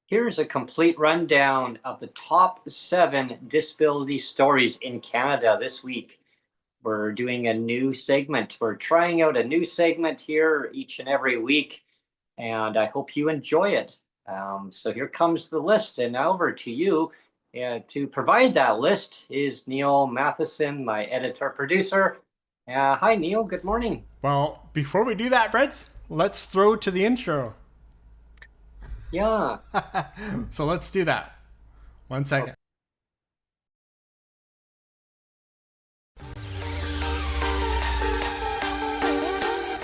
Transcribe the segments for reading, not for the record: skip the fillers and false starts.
Here's a complete rundown of the top 7 disability stories in Canada this week. We're doing a new segment. We're trying out a new segment here each and every week, and I hope you enjoy it. So here comes the list, and now over to you. To provide that list is Neil Matheson, my editor-producer. Hi, Neil. Good morning. Well, before we do that, Brent, let's throw to the intro. Yeah. So let's do that. 1 second.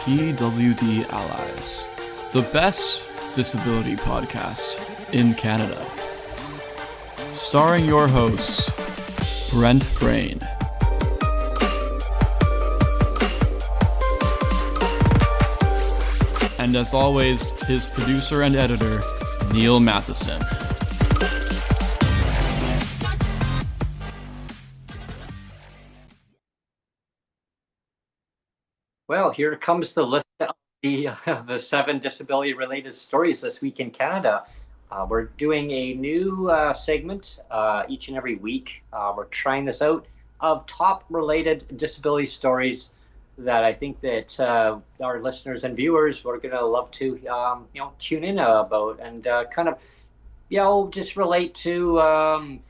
PWD Allies, the best disability podcast in Canada. Starring your hosts, Brent Frain. And as always, his producer and editor, Neil Matheson. Well, here comes the list of the 7 disability-related stories this week in Canada. We're doing a new segment each and every week. We're trying this out of top-related disability stories that I think that our listeners and viewers were going to love to, tune in about and kind of, just relate to,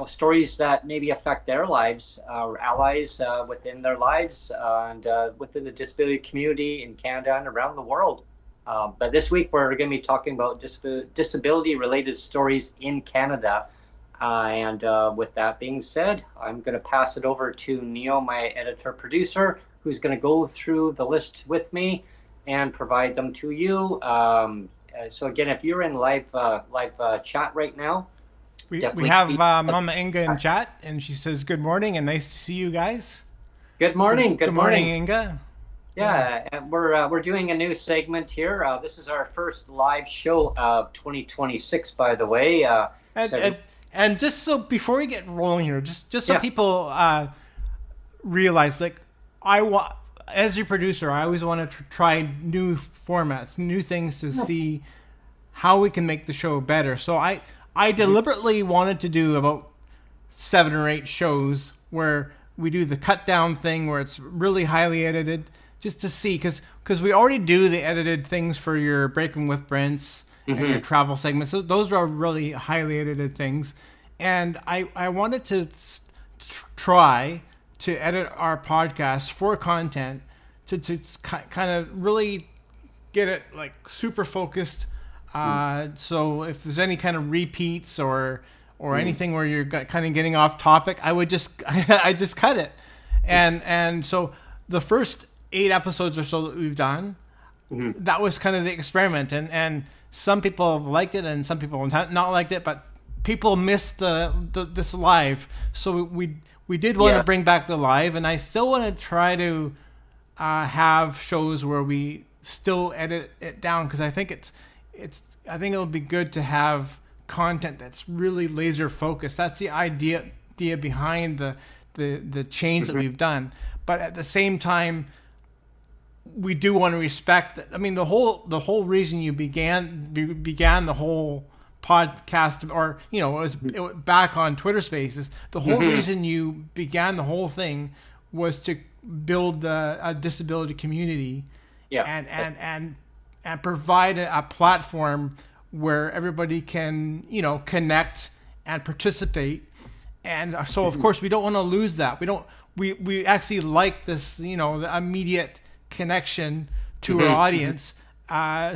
stories that maybe affect their lives, our allies within their lives and within the disability community in Canada and around the world. But this week we're going to be talking about disability-related stories in Canada. And with that being said, I'm going to pass it over to Neil, my editor-producer, who's going to go through the list with me and provide them to you. So again, if you're in live chat right now, we have Mama Inga in chat, and she says good morning and nice to see you guys. Good morning. Good morning, Inga. Yeah, and we're doing a new segment here. This is our first live show of 2026, by the way. And just so before we get rolling here, just so people realize, like, as your producer, I always want to try new formats, new things to see how we can make the show better. So I deliberately wanted to do about 7 or 8 shows where we do the cut down thing where it's really highly edited, just to see, because we already do the edited things for your Breaking with Brents and your travel segments. So those are really highly edited things. And I wanted to try to edit our podcast for content to kind of really get it like super focused. So if there's any kind of repeats or anything where you're kind of getting off topic, I just cut it. And so the first 8 episodes or so that we've done, that was kind of the experiment. And some people have liked it and some people have not liked it, but people missed this live. So we did want to bring back the live, and I still want to try to have shows where we still edit it down, because I think I think it'll be good to have content that's really laser focused. That's the idea behind the change that we've done. But at the same time, we do want to respect that. I mean, the whole reason you began the whole podcast, or it was back on Twitter Spaces. The whole reason you began the whole thing was to build a disability community, and provide a platform where everybody can connect and participate. And so of course we don't want to lose that. We actually like this the immediate connection to our audience.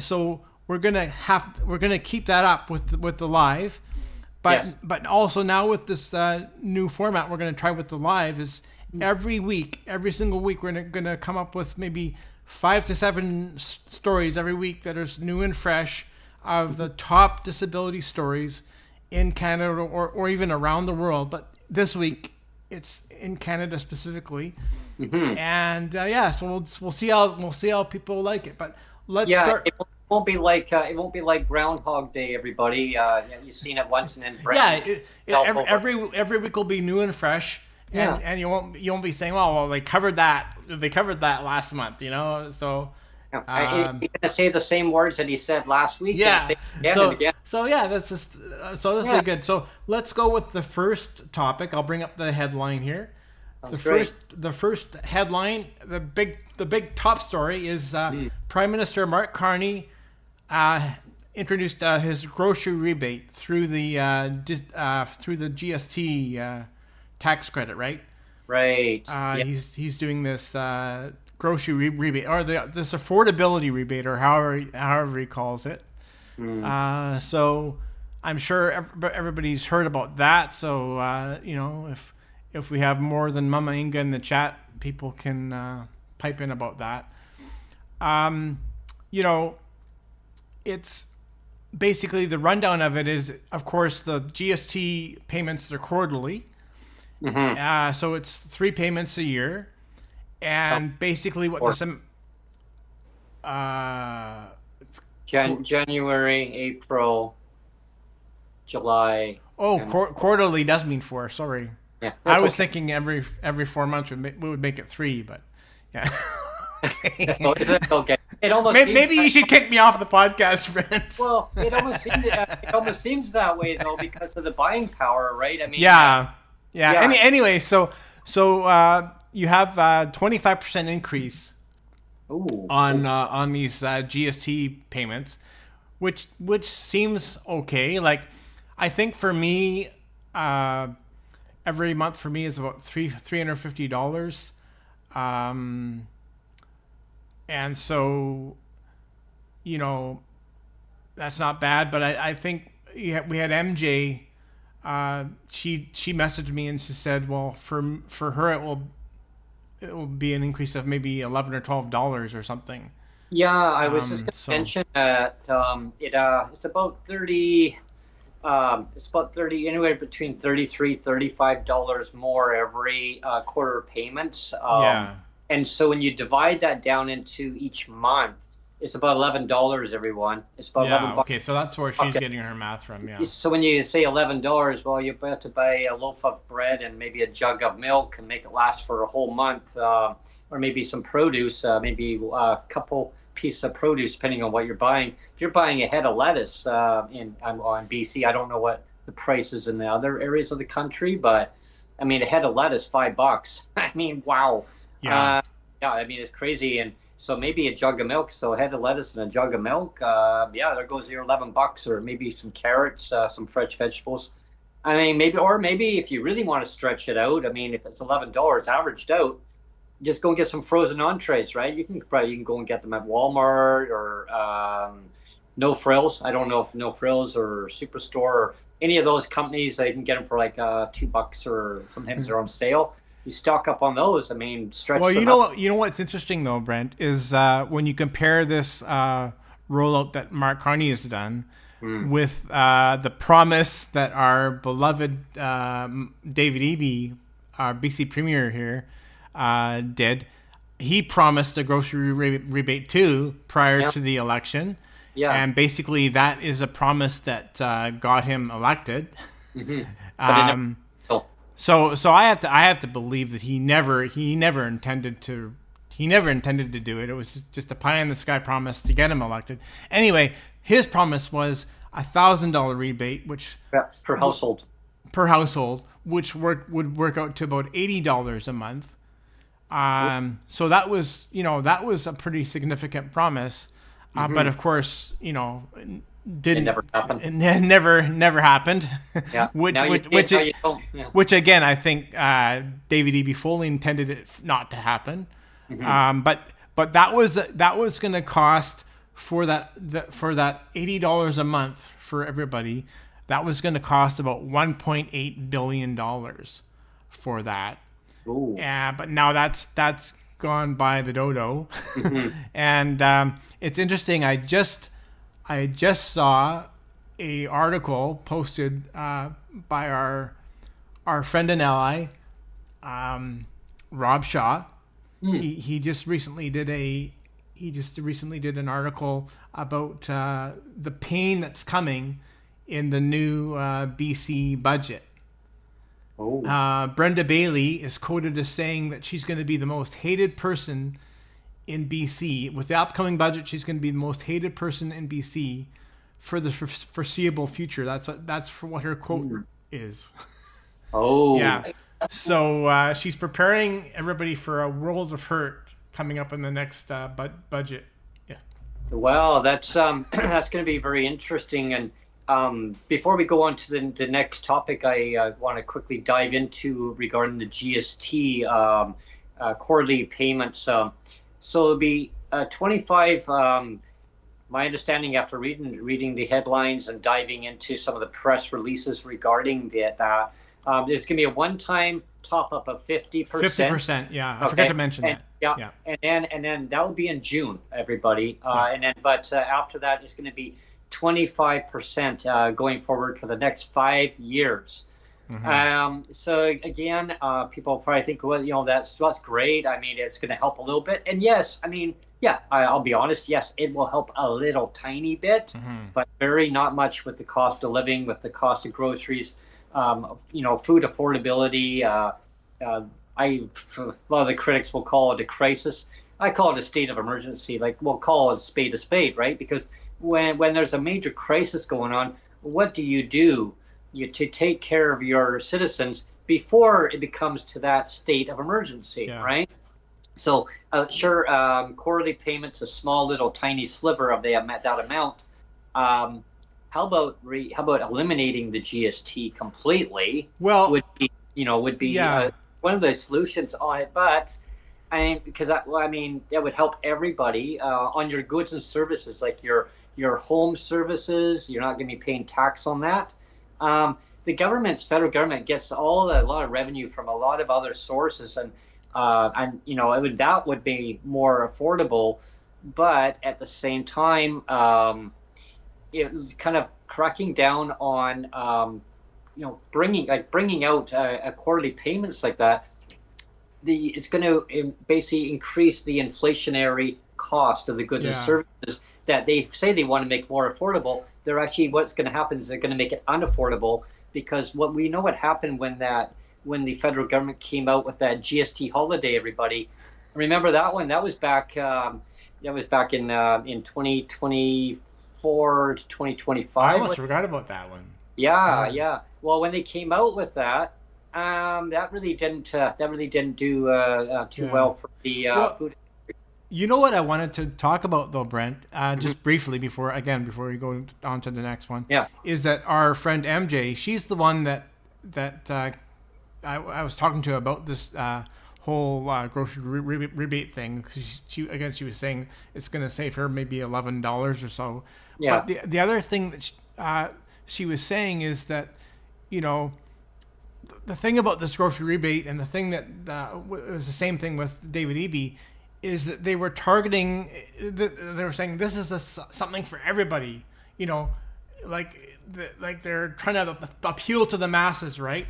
So we're gonna keep that up with the live, but also now with this new format we're gonna try with the live is every single week we're gonna come up with maybe 5 to 7 stories every week that are new and fresh of the top disability stories in Canada or even around the world. But this week it's in Canada specifically, and so we'll see how people like it. But let's start. It won't be like Groundhog Day, everybody. You've seen it once and then every week will be new and fresh. And you won't be saying, well, they covered that last month, So He's going to say the same words that he said last week. Yeah. So yeah, that's just so this will be good. So let's go with the first topic. I'll bring up the headline here. The first headline, the big top story is Prime Minister Mark Carney introduced his grocery rebate through the GST tax credit, right? Right. He's doing this grocery rebate, or this affordability rebate, or however he calls it. So I'm sure everybody's heard about that. So if we have more than Mama Inga in the chat, people can pipe in about that. It's basically, the rundown of it is, of course, the GST payments, they're quarterly. So it's 3 payments a year. And basically what January, April, July. Quarterly does mean 4. Sorry. Yeah, I was thinking every 4 months we would make it 3, but yeah. Okay. Okay. It almost maybe you should kick me off the podcast, friends. Well, it almost seems that way though, because of the buying power, right? I mean, yeah. Anyway, so you have 25% increase on these GST payments, which seems okay. Like, I think for me, every month for me is about $350. And so, that's not bad. But I think we had MJ. She messaged me and she said, well, for her it will be an increase of maybe $11 or $12 or something. Yeah, I was just going to mention that it's about 30. It's about 30, anywhere between $33, $35 more every quarter payment. And so when you divide that down into each month, it's about $11, everyone. It's about $11. Okay, so that's where she's getting her math from. Yeah. So when you say $11, well, you're about to buy a loaf of bread and maybe a jug of milk and make it last for a whole month, or maybe some produce, maybe a couple pieces of produce, depending on what you're buying. If you're buying a head of lettuce in BC, I don't know what the price is in the other areas of the country, but I mean, a head of lettuce, $5. I mean, wow. Yeah. I mean, it's crazy. And so maybe a jug of milk, so a head of lettuce and a jug of milk, there goes your $11, or maybe some carrots, some fresh vegetables. I mean, maybe if you really want to stretch it out, I mean, if it's $11 averaged out, just go and get some frozen entrees, right? You can go and get them at Walmart or No Frills. I don't know if No Frills or Superstore or any of those companies, they can get them for like $2, or sometimes they're on sale. You stock up on those. I mean, stretch. Well, you know what's interesting though, Brent, is when you compare this rollout that Mark Carney has done with the promise that our beloved David Eby, our BC Premier here, did. He promised a grocery rebate too prior to the election. Yeah. And basically that is a promise that got him elected. So I have to believe that he never intended to do it. It was just a pie in the sky promise to get him elected. Anyway, his promise was $1,000 rebate, which per household, which would work out to about $80 a month. So that was a pretty significant promise. But of course, it never happened. It never happened. Yeah. which again, I think David Eby fully intended it not to happen. But that was going to cost for that $80 a month for everybody. That was going to cost about $1.8 billion for that. Ooh. But now that's gone by the dodo. And it's interesting. I just saw a article posted by our friend and ally, Rob Shaw. He just recently did an article about the pain that's coming in the new BC budget. Brenda Bailey is quoted as saying that she's going to be the most hated person in BC. With the upcoming budget, she's going to be the most hated person in BC for the foreseeable future. That's what her quote is. Oh. Yeah. So she's preparing everybody for a world of hurt coming up in the next budget. Yeah. Well, that's that's going to be very interesting. And before we go on to the next topic, I want to quickly dive into regarding the GST quarterly payments. So it'll be 25. My understanding after reading the headlines and diving into some of the press releases regarding that, there's going to be a one-time top-up of 50%. 50%, yeah. I forgot to mention that. Yeah. And then that will be in June, everybody. But after that, it's going to be 25% going forward for the next 5 years. So again, people probably think, well, that's great. I mean, it's going to help a little bit. And yes, I mean, yeah, I'll be honest. Yes, it will help a little tiny bit, but not much with the cost of living, with the cost of groceries, food affordability. A lot of the critics will call it a crisis. I call it a state of emergency. Like, we'll call it a spade, right? Because when there's a major crisis going on, what do? You to take care of your citizens before it becomes to that state of emergency, right? So quarterly payments, a small little tiny sliver of that amount. How about eliminating the GST completely? Well, would be one of the solutions on it, but that would help everybody on your goods and services, like your home services. You're not going to be paying tax on that. The federal government gets a lot of revenue from a lot of other sources, and that would be more affordable, but at the same time, kind of cracking down on bringing out quarterly payments like that. It's going to basically increase the inflationary cost of the goods and services that they say they want to make more affordable. They're actually, what's going to happen is they're going to make it unaffordable, because what happened when the federal government came out with that GST holiday. Everybody remember that one? That was back in 2024 to 2025. I almost forgot about that one. Yeah. Well, when they came out with that, that really didn't do too well for the food. You know what I wanted to talk about, though, Brent, just briefly before we go on to the next one, is that our friend MJ, she's the one that I was talking to about this whole grocery rebate thing. She was saying it's going to save her maybe $11 or so. Yeah. But the other thing that she was saying is that, the thing about this grocery rebate, and the thing that was the same thing with David Eby, is that they were targeting. They were saying this is something for everybody. Like they're trying to appeal to the masses, right?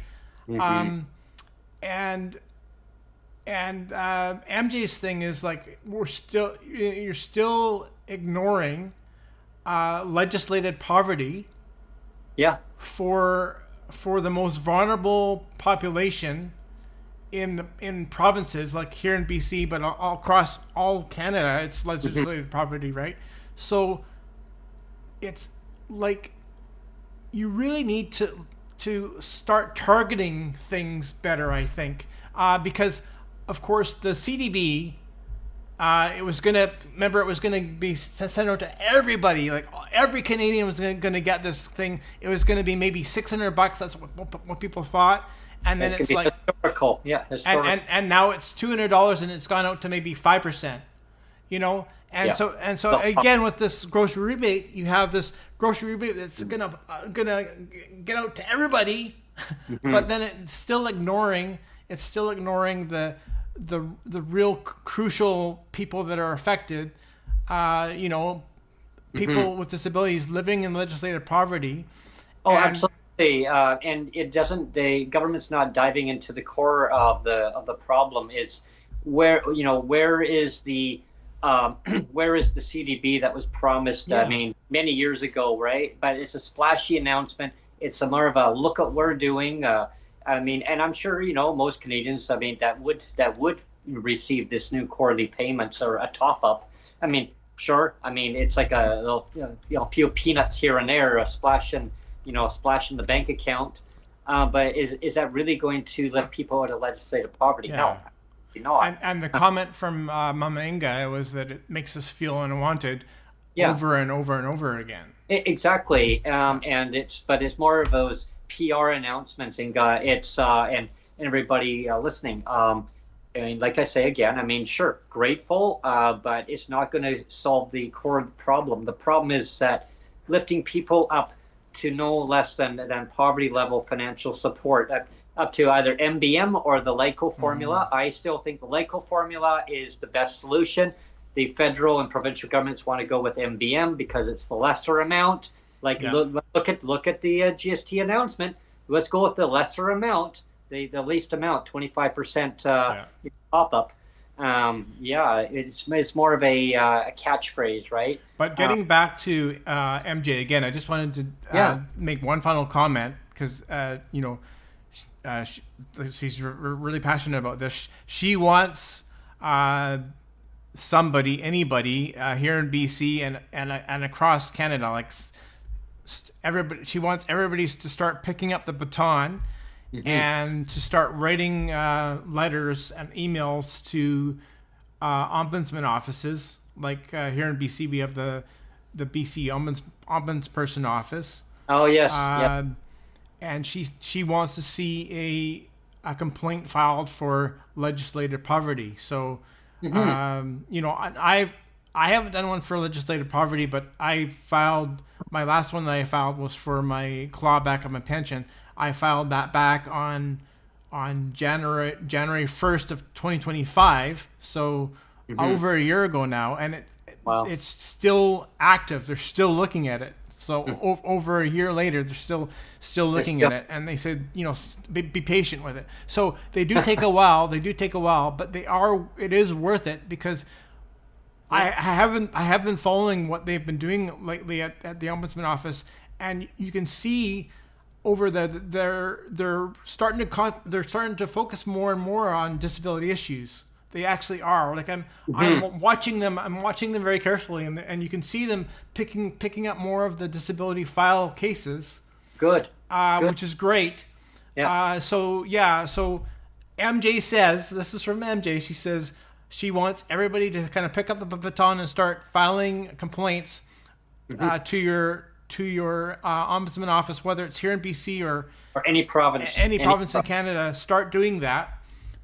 And MJ's thing is like you're still ignoring legislated poverty. Yeah. For the most vulnerable population in provinces like here in BC, but all across all Canada, it's legislated poverty, right? So it's like you really need to start targeting things better, I think, because of course the CDB, it was going to be sent out to everybody. Like every Canadian was going to get this thing. It was going to be maybe $600. That's what people thought. And then it's like historical. Yeah. And now it's $200, and it's gone out to maybe 5%, And so again, with this grocery rebate, you have this grocery rebate that's gonna get out to everybody, but then it's still ignoring the real crucial people that are affected, people with disabilities living in legislative poverty. Oh, absolutely. And the government's not diving into the core of the problem. Is where is the CDB that was promised? Yeah. I mean, many years ago, right? But it's a splashy announcement. It's a more of a look at what we're doing. And I'm sure most Canadians. I mean, that would receive this new quarterly payments or a top up. I mean, sure. I mean, it's like a little, few peanuts here and there, a splash in the bank account. But is that really going to lift people out of legislative poverty? Yeah. No. And the comment from Mama Inga was that it makes us feel unwanted over and over and over again. Exactly. And it's more of those PR announcements, Inga. It's and everybody listening. I mean, like I say again, I mean, sure, grateful, but it's not going to solve the core problem. The problem is that lifting people up to no less than poverty level financial support, up to either MBM or the LICO formula. I still think the LICO formula is the best solution. The federal and provincial governments want to go with MBM because it's the lesser amount. Look at the GST announcement. Let's go with the lesser amount, the least amount, 25% top up. It's more of a catchphrase, right? But getting back to MJ again, I just wanted to make one final comment because she's really passionate about this. She wants anybody here in BC and across Canada, like everybody. She wants everybody to start picking up the baton. Mm-hmm. And to start writing letters and emails to ombudsman offices, like here in BC, we have the BC ombudsperson office. Oh yes. And she wants to see a complaint filed for legislative poverty. So, I haven't done one for legislative poverty, but my last one that I filed was for my clawback of my pension. I filed that back on January 1st of 2025. So over a year ago now, and it's still active. They're still looking at it. So over a year later, they're still looking at it, and they said, be patient with it. So they do take a while. But it is worth it because I have been following what they've been doing lately at the Ombudsman office, and you can see over there they're starting to focus more and more on disability issues. They actually are. Like I'm watching them very carefully, and you can see them picking up more of the disability file cases. Good. Which is great. Yeah. So MJ says, this is from MJ. She says she wants everybody to kind of pick up the baton and start filing complaints to your ombudsman office, whether it's here in BC or any province in Canada. Start doing that.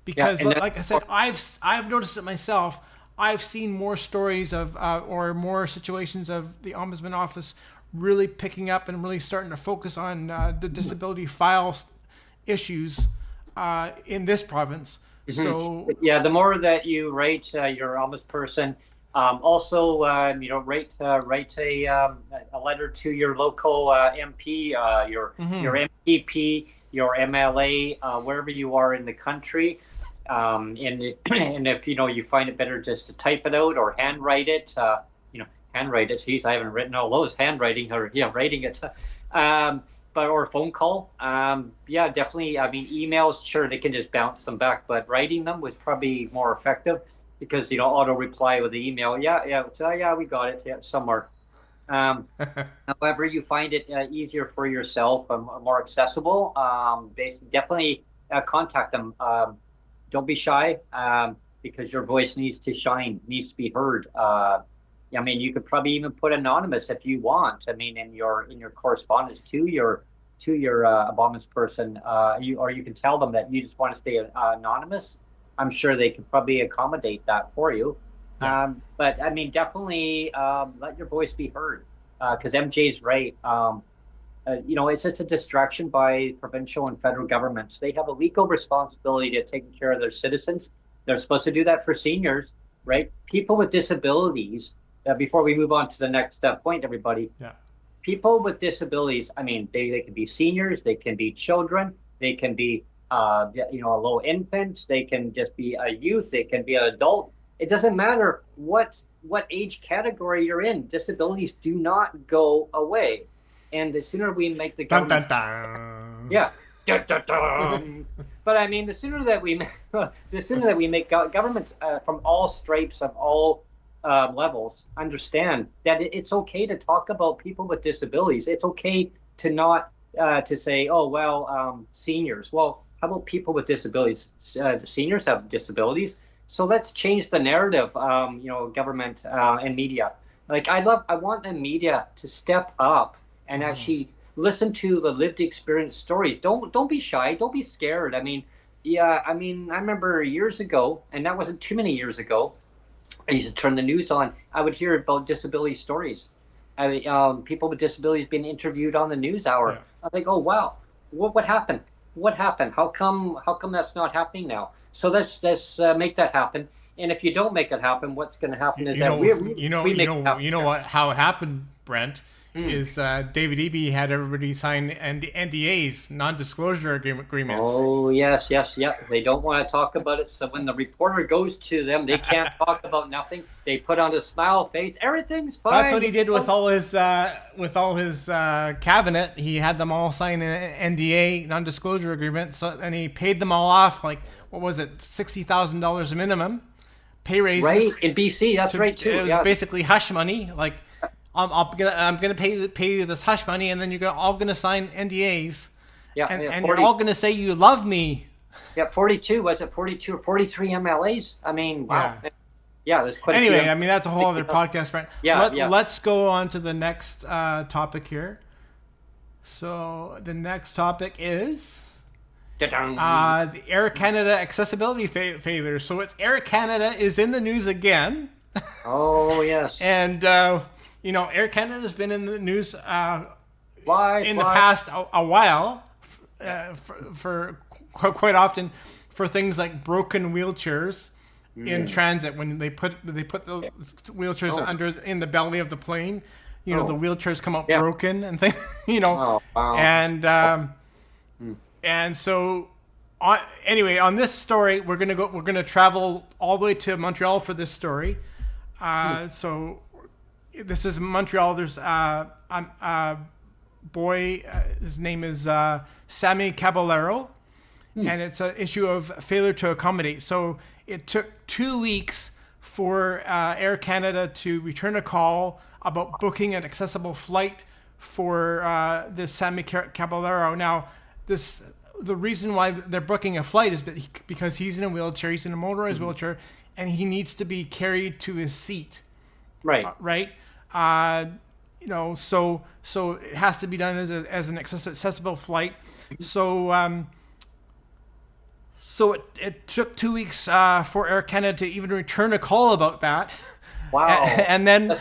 Because, like I said, I've noticed it myself. I've seen more stories of or more situations of the Ombudsman Office really picking up and really starting to focus on the disability file issues in this province. Mm-hmm. So the more that you rate your ombudsperson, also write a letter to your local MP, your MPP, your MLA, wherever you are in the country. And if you find it better just to type it out or handwrite it, handwrite it. Geez, I haven't written all those handwriting or writing it. Or phone call. Definitely. I mean, emails, sure, they can just bounce them back, but writing them was probably more effective because auto reply with the email. We got it. Somewhere. However, you find it easier for yourself, more accessible. Definitely contact them. Don't be shy, because your voice needs to shine, needs to be heard. I mean, you could probably even put anonymous if you want. I mean, in your correspondence to your ombudsperson, or you can tell them that you just want to stay anonymous. I'm sure they could probably accommodate that for you. Yeah. But I mean, definitely let your voice be heard, because MJ's right. It's just a distraction by provincial and federal governments. They have a legal responsibility to take care of their citizens. They're supposed to do that for seniors, right? People with disabilities, before we move on to the next point, everybody. Yeah. People with disabilities, I mean, they can be seniors, they can be children, they can be, a low infant, they can just be a youth, they can be an adult. It doesn't matter what age category you're in. Disabilities do not go away. And the sooner we make the government, dun, dun, dun. Yeah, dun, dun, dun. But I mean, the sooner that we make governments from all stripes of all levels understand that it's okay to talk about people with disabilities. It's okay to not to say, oh well, seniors. Well, how about people with disabilities? The seniors have disabilities, so let's change the narrative. Government and media. Like I want the media to step up and actually listen to the lived experience stories. Don't be shy. Don't be scared. I mean, I remember years ago, and that wasn't too many years ago. I used to turn the news on. I would hear about disability stories. People with disabilities being interviewed on the news hour. Yeah. I think, oh wow, what happened? What happened? How come that's not happening now? So let's make that happen. And if you don't make it happen, what's going to happen is how it happened, Brent. Is David Eby had everybody sign NDAs, non-disclosure agreements. Oh, yes. They don't want to talk about it. So when the reporter goes to them, they can't talk about nothing. They put on a smile face. Everything's fine. That's what he did with all his cabinet. He had them all sign an NDA, non-disclosure agreement. So and he paid them all off, like, what was it, $60,000 minimum pay raises. Right, in BC. That's right, too. It was basically hush money, like, I'm gonna pay you this hush money, and then you're all gonna sign NDAs. Yeah, and you're all gonna say you love me. Yeah, 42. Was it 42 or 43 MLAs? I mean, wow. Yeah, there's quite. Anyway, a few. I mean that's a whole other podcast, right? Let's go on to the next topic here. So the next topic is the Air Canada accessibility failure. So it's Air Canada is in the news again. Oh yes. And Air Canada has been in the news the past a while for quite often for things like broken wheelchairs in transit when they put the wheelchairs under in the belly of the plane. The wheelchairs come out broken and things. Oh, wow. And so on this story we're gonna travel all the way to Montreal for this story. So. This is Montreal. There's a boy. His name is Sammy Caballero, and it's an issue of failure to accommodate. So it took 2 weeks for Air Canada to return a call about booking an accessible flight for this Sammy Caballero. Now, the reason why they're booking a flight is because he's in a wheelchair. He's in a motorized wheelchair, and he needs to be carried to his seat. Right. Right. So it has to be done as an accessible flight. So it took 2 weeks for Air Canada to even return a call about that. Wow. and then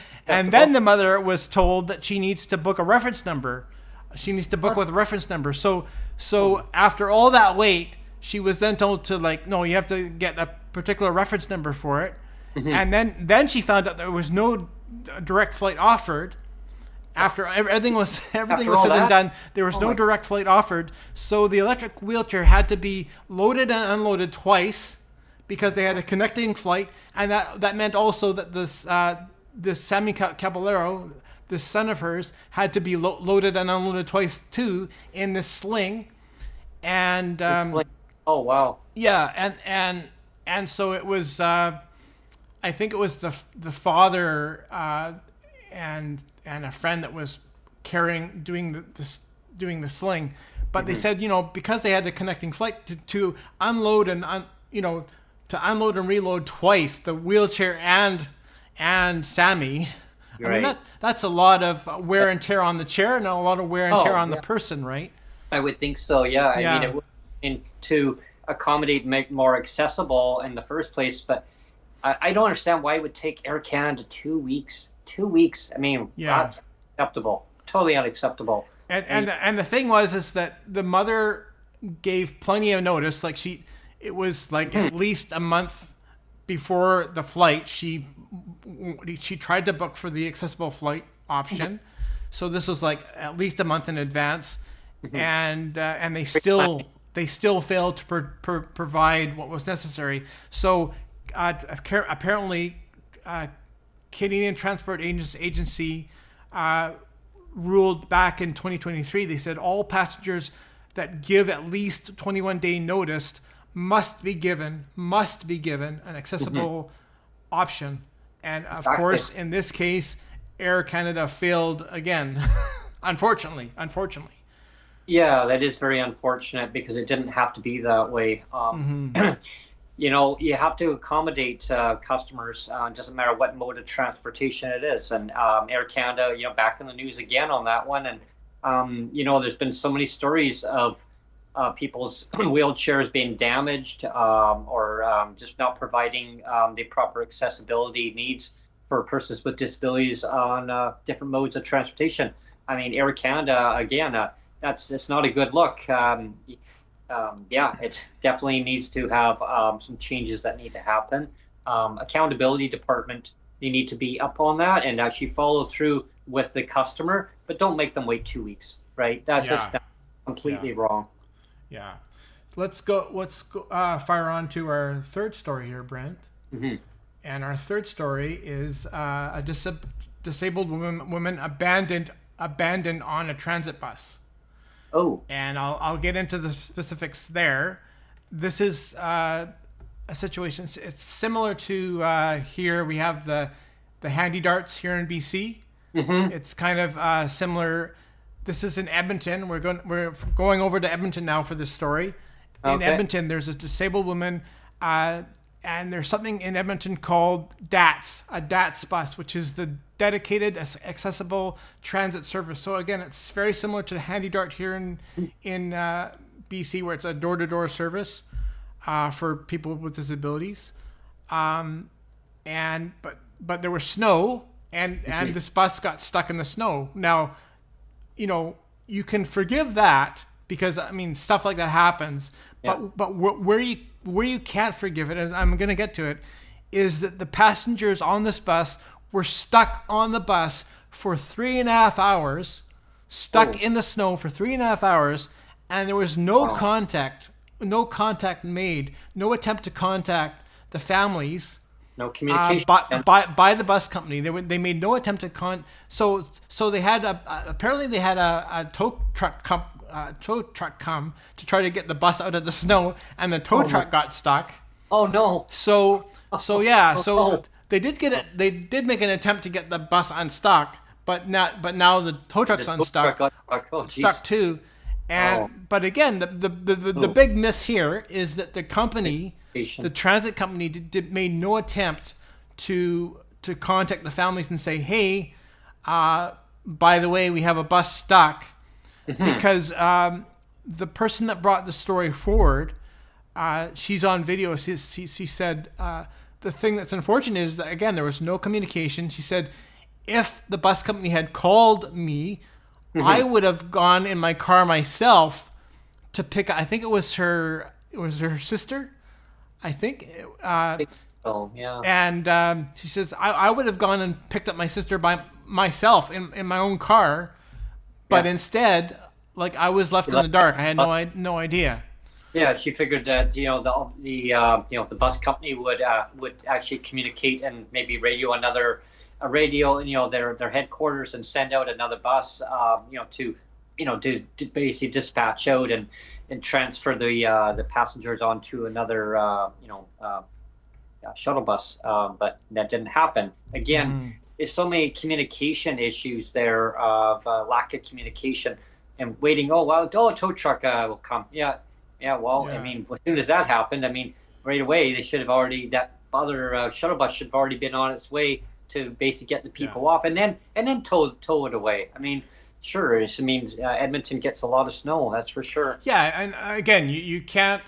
the mother was told that she needs to book a reference number. She needs to book with a reference number. So after all that wait, she was then told to no, you have to get a particular reference number for it. Mm-hmm. And then she found out there was no direct flight offered. After everything was said and done, there was no direct flight offered. So the electric wheelchair had to be loaded and unloaded twice because they had a connecting flight, and that meant also that this Sammy Caballero, this son of hers, had to be loaded and unloaded twice too in this sling. And oh wow, yeah, and so it was. I think it was the father and a friend that was doing the sling, but they said because they had the connecting flight to unload and reload twice the wheelchair and Sammy. Right. I mean that's a lot of wear and tear on the chair and a lot of wear and tear on the person, right? I would think so. Yeah. I mean, it would to accommodate, make more accessible in the first place, but. I don't understand why it would take Air Canada 2 weeks. 2 weeks. I mean, that's unacceptable. Totally unacceptable. And the thing is that the mother gave plenty of notice. It was at least a month before the flight. She tried to book for the accessible flight option. So this was at least a month in advance, and they still failed to provide what was necessary. So. Apparently, Canadian Transport Agency ruled back in 2023. They said all passengers that give at least 21-day notice must be given an accessible option. And of course, in this case, Air Canada failed again, unfortunately. Yeah, that is very unfortunate because it didn't have to be that way. You know, you have to accommodate customers. It doesn't matter what mode of transportation it is. And Air Canada, you know, back in the news again on that one. And, you know, there's been so many stories of people's wheelchairs being damaged or just not providing the proper accessibility needs for persons with disabilities on different modes of transportation. I mean, Air Canada, again, it's not a good look. Yeah, it definitely needs to have some changes that need to happen. Accountability department, they need to be up on that and actually follow through with the customer, but don't make them wait 2 weeks, right? That's just completely wrong. Yeah. Let's go fire on to our third story here, Brent. And our third story is a disabled woman abandoned on a transit bus. Oh. And I'll get into the specifics there. This is a situation. It's similar to here we have the handy darts here in BC. It's kind of similar. This is in Edmonton. We're going over to Edmonton now for this story. In Edmonton, there's a disabled woman, and there's something in Edmonton called DATS, a DATS bus, which is the dedicated accessible transit service. So again, it's very similar to the handy dart here in BC, where it's a door-to-door service for people with disabilities. But there was snow, and this bus got stuck in the snow. Now, you know, you can forgive that because, I mean, stuff like that happens. But where you can't forgive it, and I'm going to get to it, is that the passengers on this bus were stuck on the bus for 3.5 hours, in the snow for 3.5 hours, and there was no contact made, no attempt to contact the families. No communication by the bus company. They made no attempt to So they had apparently they had a tow truck come to try to get the bus out of the snow, and the tow truck got stuck. Oh no! So they did get it. They did make an attempt to get the bus unstuck, but now the tow truck's unstuck, stuck too. But again, the big miss here is that the company, the transit company, made no attempt to contact the families and say, hey, by the way, we have a bus stuck. Because the person that brought the story forward, she's on video. She said the thing that's unfortunate is that, again, there was no communication. She said, if the bus company had called me, I would have gone in my car myself to pick. I think it was her sister. I think. Oh yeah. And she says I would have gone and picked up my sister by myself in my own car. But instead, like, I was left in the dark. I had no idea. Yeah, she figured that the bus company would actually communicate and maybe radio their headquarters and send out another bus to basically dispatch out and transfer the passengers onto another shuttle bus. But that didn't happen. Again. There's so many communication issues there of lack of communication and waiting. Tow truck will come. I mean, as soon as that happened, I mean, right away they should have that other shuttle bus should have already been on its way to basically get the people off and then tow it away. I mean, sure, it means Edmonton gets a lot of snow. That's for sure. Yeah, and again, you can't.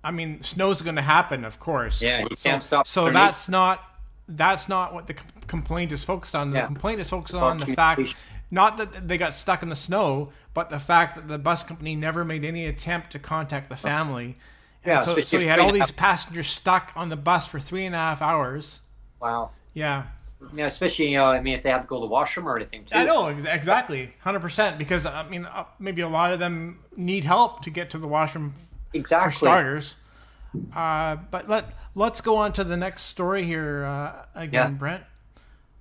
I mean, snow's going to happen, of course. Yeah, you can't stop. So that's not what the complaint is focused on. The complaint is focused on the fact, not that they got stuck in the snow, but the fact that the bus company never made any attempt to contact the family. Yeah, so you had all these passengers stuck on the bus for 3.5 hours. Wow. Yeah. Yeah, especially if they have to go to the washroom or anything too. I know, exactly, 100%. Because I mean, maybe a lot of them need help to get to the washroom. Exactly. For starters. But let's go on to the next story here again, Brent.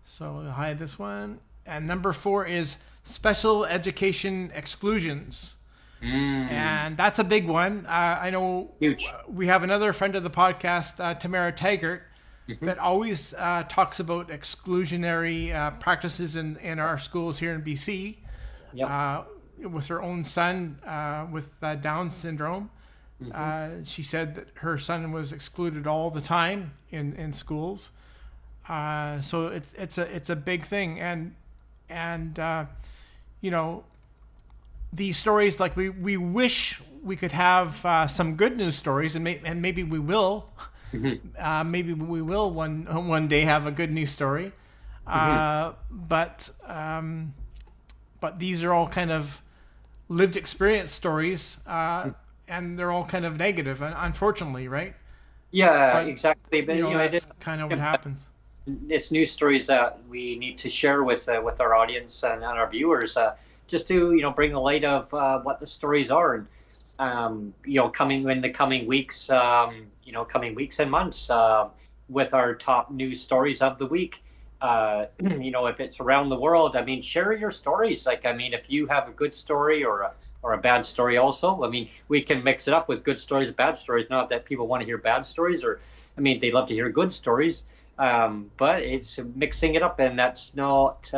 So hide this one. And number 4 is special education exclusions. And that's a big one. I know Huge. We have another friend of the podcast, Tamara Taggart, that always talks about exclusionary practices in our schools here in BC. Yep. With her own son with Down syndrome. She said that her son was excluded all the time in schools. So it's a big thing, and you know, these stories, like we wish we could have some good news stories, and maybe we will. Maybe we will one day have a good news story. But these are all kind of lived experience stories, and they're all kind of negative, unfortunately, right? Yeah, exactly. But that's kind of what happens. It's news stories that we need to share with our audience and our viewers, just to bring the light of what the stories are, and coming in the coming weeks, coming weeks and months, with our top news stories of the week. If it's around the world, I mean, share your stories. Like, I mean, if you have a good story or a bad story also, I mean, we can mix it up with good stories, bad stories. Not that people want to hear bad stories, they love to hear good stories. But it's mixing it up, and that's not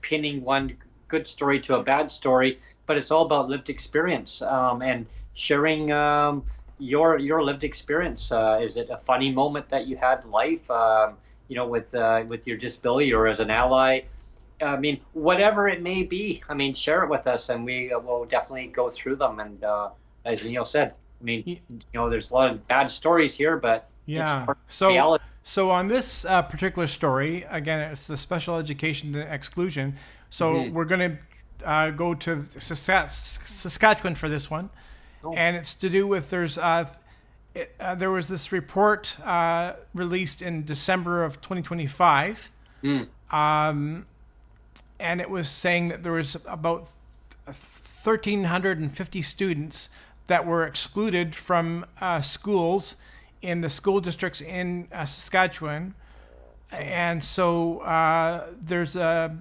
pinning one good story to a bad story, but it's all about lived experience, and sharing your lived experience. Is it a funny moment that you had in life, with your disability, or as an ally? I mean, whatever it may be, I mean, share it with us, and we will definitely go through them. And as Neil said, I mean, there's a lot of bad stories here, but it's part of reality. So on this particular story, again, it's the special education exclusion. So we're going to go to Saskatchewan for this one. And it's to do with, there was this report released in December of 2025. And it was saying that there was about 1,350 students that were excluded from schools in the school districts in Saskatchewan. And so there's a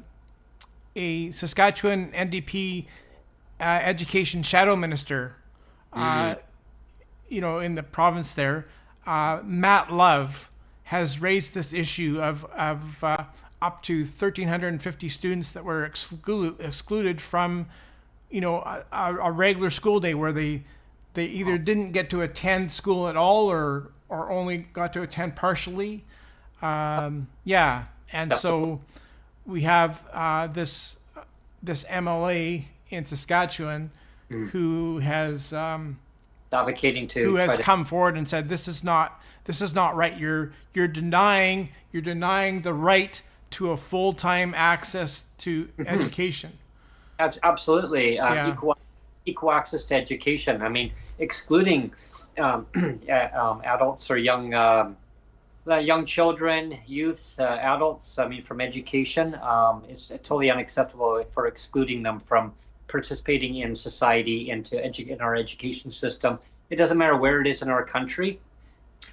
Saskatchewan NDP education shadow minister, in the province there. Matt Love has raised this issue of up to 1,350 students that were excluded from, a regular school day, where they either didn't get to attend school at all, or only got to attend partially. And so we have this MLA in Saskatchewan who has advocating come forward and said, this is not right. You're denying the right to a full-time access to education. Absolutely. Equal access to education. I mean, excluding adults or young children, youth, adults, I mean, from education, is totally unacceptable for excluding them from participating in society, in our education system. It doesn't matter where it is in our country.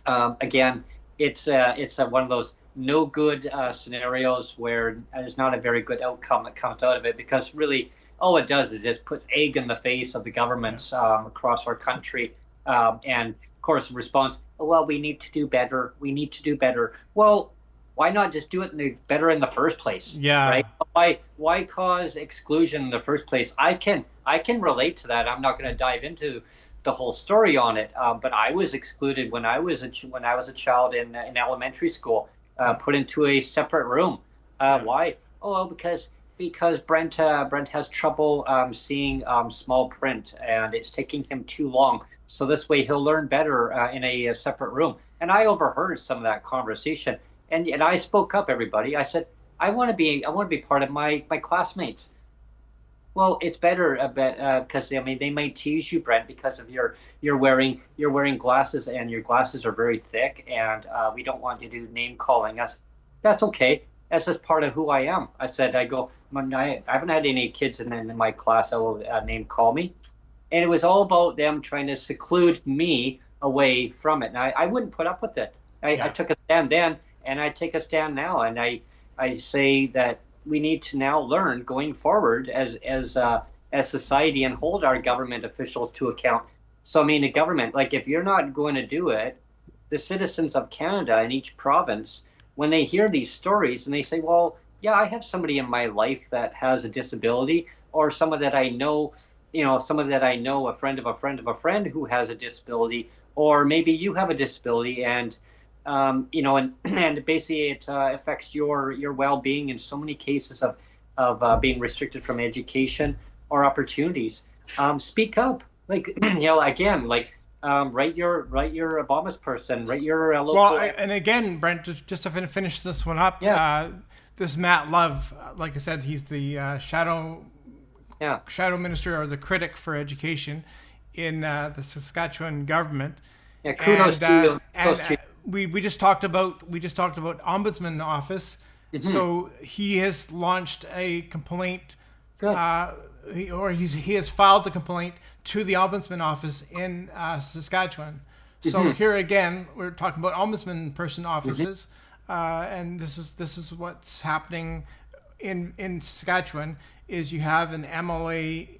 Again, it's one of those no good scenarios where there's not a very good outcome that comes out of it, because really all it does is just puts egg in the face of the governments across our country. And of course, the response, well, we need to do better. We need to do better. Well, why not just do it better in the first place? Yeah. Right? Why cause exclusion in the first place? I can relate to that. I'm not going to dive into the whole story on it. But I was excluded when I was a child in elementary school, put into a separate room. Why? Oh, because Brent has trouble seeing small print, and it's taking him too long. So this way he'll learn better in a separate room. And I overheard some of that conversation, and I spoke up. Everybody, I said, I want to be part of my classmates. Well, it's better because they might tease you, Brent, because of you're wearing glasses, and your glasses are very thick, and we don't want you to do name calling us. That's okay. That's just part of who I am. I said, I haven't had any kids in my class that will name call me. And it was all about them trying to seclude me away from it. And I wouldn't put up with it. I took a stand then, and I take a stand now. And I say that we need to now learn going forward as society and hold our government officials to account. So, I mean, the government, like if you're not going to do it, the citizens of Canada in each province, when they hear these stories and they say, well, yeah, I have somebody in my life that has a disability, or someone that I know, someone that I know, a friend of a friend of a friend who has a disability, or maybe you have a disability, and and basically it affects your well-being in so many cases of being restricted from education or opportunities. Speak up, like again, like write your ombudsperson, write your local. Well, and again, Brent, just to finish this one up, this Matt Love, like I said, he's the shadow minister or the critic for education in the Saskatchewan government. Yeah, kudos to you. We just talked about ombudsman office. Mm-hmm. So he has launched a complaint. He has filed the complaint to the ombudsman office in Saskatchewan. So mm-hmm. Here again, we're talking about ombudsman person offices, and this is what's happening in Saskatchewan. Is you have an MLA?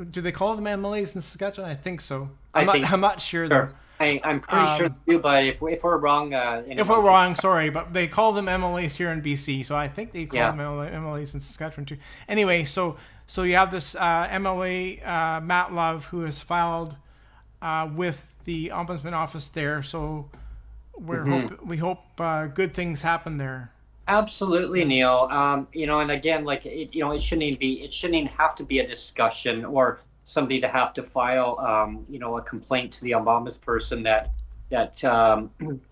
Do they call them MLAs in Saskatchewan? I think so. I'm not sure though. I'm pretty sure too, but if we're wrong, if we're wrong, sorry, but they call them MLAs here in BC, so I think they call them MLAs in Saskatchewan too. Anyway, so you have this MLA Matt Love who has filed with the ombudsman office there. So we hope good things happen there. Absolutely, Neil. And again, like it shouldn't even have to be a discussion or somebody to have to file, a complaint to the ombudsperson that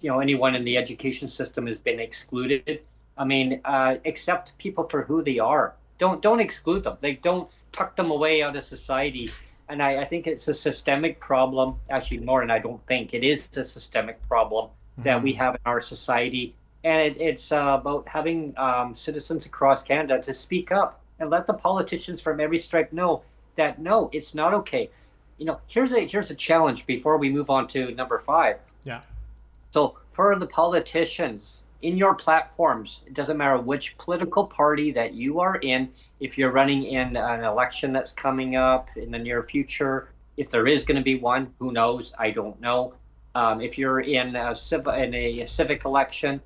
anyone in the education system has been excluded. I mean, accept people for who they are. Don't exclude them. Like, don't tuck them away out of society. And I think it's a systemic problem. Actually, more than I don't think it is a systemic problem that we have in our society. And it's about having citizens across Canada to speak up and let the politicians from every stripe know that no, it's not okay. Here's a challenge before we move on to number 5. Yeah. So for the politicians in your platforms, it doesn't matter which political party that you are in, if you're running in an election that's coming up in the near future, if there is going to be one, who knows? I don't know. If you're in a civic election,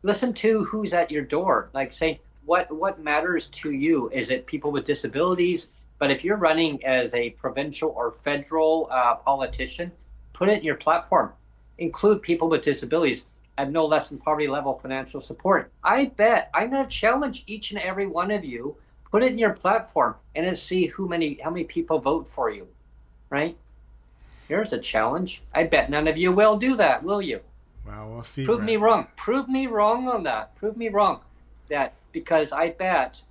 listen to who's at your door. Like, say, what matters to you? Is it people with disabilities? But if you're running as a provincial or federal politician, put it in your platform. Include people with disabilities at no less than poverty level financial support. I bet I'm going to challenge each and every one of you. Put it in your platform and then see how many people vote for you, right? Here's a challenge. I bet none of you will do that, will you? Well, we'll see. Prove me wrong. Prove me wrong on that. Prove me wrong. Because I bet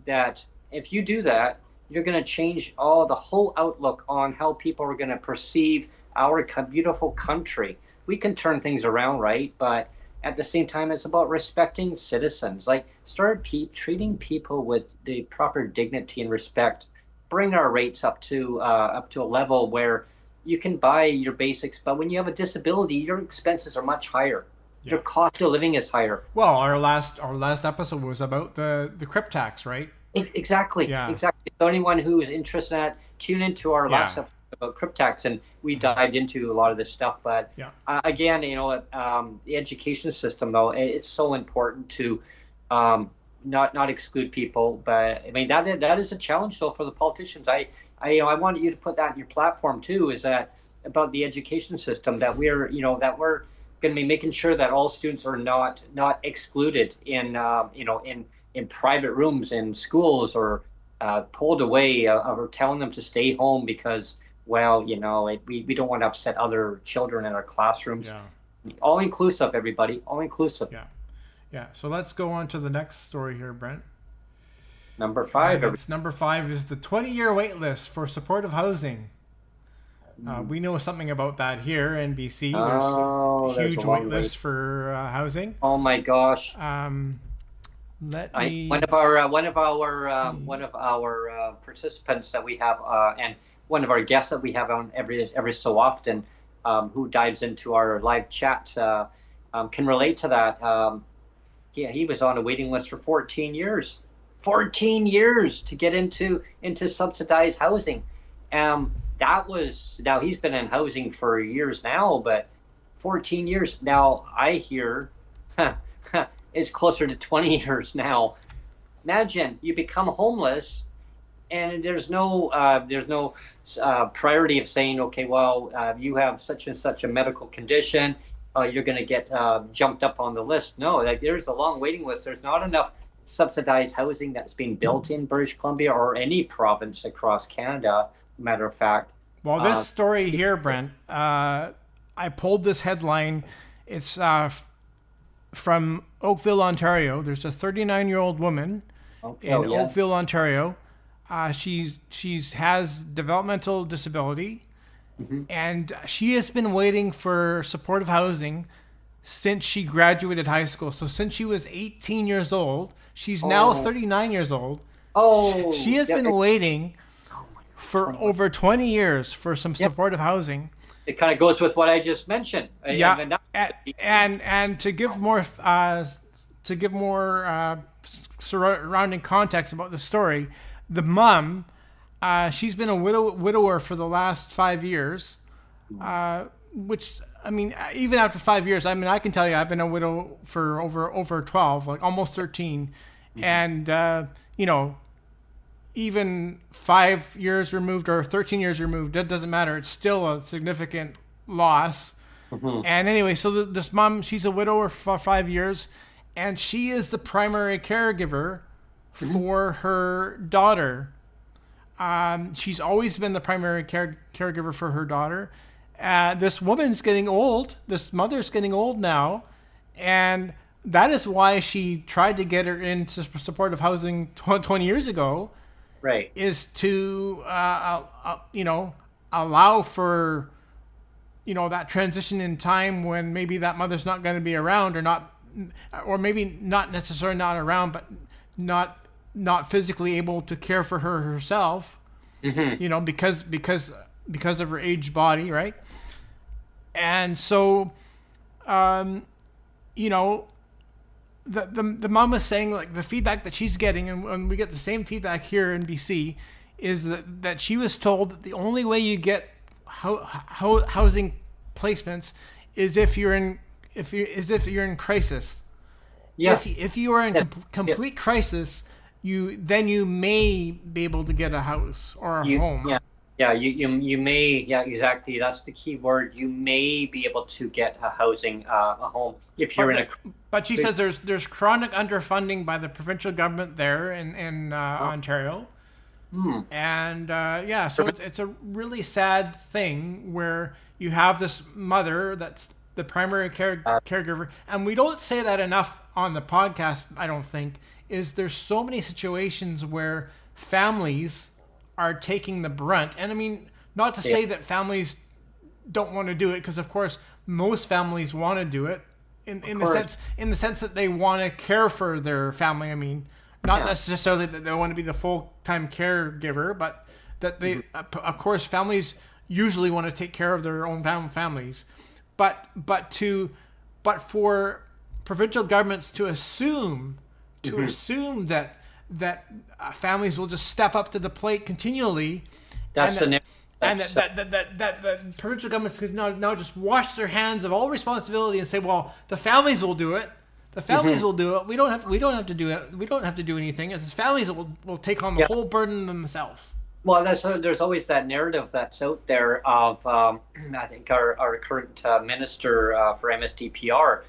that if you do that, you're going to change the whole outlook on how people are going to perceive our beautiful country. We can turn things around, right? But at the same time, it's about respecting citizens. Like, start treating people with the proper dignity and respect. Bring our rates up to a level where you can buy your basics, but when you have a disability, your expenses are much higher. Yeah. Your cost of living is higher. Well, our last episode was about the CRIP tax, right? Exactly. Yeah. Exactly. So anyone who is interested in that, tune into our last episode about CRIP tax, and we dived into a lot of this stuff. But again, the education system, though, it's so important to not exclude people. But I mean, that is a challenge, though, for the politicians. I want you to put that in your platform too. Is that about the education system, that we're going to be making sure that all students are not excluded in private rooms in schools, or pulled away, or telling them to stay home because, we don't want to upset other children in our classrooms. Yeah. All inclusive, everybody. All inclusive. Yeah. So let's go on to the next story here, Brent. Number 5. Number 5 is the 20-year wait list for supportive housing. We know something about that here in BC. There's a huge wait list for housing. Oh my gosh. One of our participants that we have, and one of our guests that we have on every so often, who dives into our live chat, can relate to that. he was on a waiting list for 14 years. 14 years to get into subsidized housing. Now he's been in housing for years now, but 14 years now, I hear it's closer to 20 years now. Imagine you become homeless, and there's no priority of saying, okay, well, you have such and such a medical condition, you're going to get jumped up on the list. No, like, there's a long waiting list. There's not enough subsidized housing that's being built in British Columbia or any province across Canada, matter of fact. Well, this story here, Brent, I pulled this headline. It's from Oakville, Ontario. There's a 39-year-old woman in Oakville, Ontario. She has developmental disability, and she has been waiting for supportive housing since she graduated high school. So since she was 18 years old, she's now 39 years old. She has been waiting for over 20 years for some supportive housing. It kind of goes with what I just mentioned. And to give more surrounding context about the story, the mom, she's been a widower for the last 5 years, which, I mean, even after 5 years, I mean, I can tell you I've been a widow for over 12, like almost 13. And, even 5 years removed or 13 years removed, that doesn't matter. It's still a significant loss. And anyway, so this mom, she's a widower for 5 years, and she is the primary caregiver for her daughter. She's always been the primary caregiver for her daughter. This woman's getting old. This mother's getting old now, and that is why she tried to get her into supportive housing 20 years ago. Right. Is to allow for that transition in time when maybe that mother's not going to be around, or maybe not necessarily not around, but not physically able to care for her herself. Because of her aged body, right? And so, the mom was saying, like, the feedback that she's getting, and we get the same feedback here in BC, is that she was told that the only way you get housing placements is if you're in crisis. Yeah. If you are in complete crisis, you may be able to get a house or a home. Yeah, you may, exactly. That's the key word. You may be able to get a housing, a home if you're But she says there's chronic underfunding by the provincial government there in Ontario. And so it's a really sad thing where you have this mother that's the primary caregiver, and we don't say that enough on the podcast, I don't think, is there's so many situations where families are taking the brunt. And I mean, not to say that families don't want to do it, because of course most families want to do it in the sense that they want to care for their family. I mean, not necessarily that they want to be the full-time caregiver, but that they of course families usually want to take care of their own families. But for provincial governments to assume that families will just step up to the plate continually, and that the provincial governments can now just wash their hands of all responsibility and say, well, the families will do it. The families will do it. We don't have to do it. We don't have to do anything. It's the families that will take on the whole burden themselves. Well, there's always that narrative that's out there of I think our current minister for MSDPR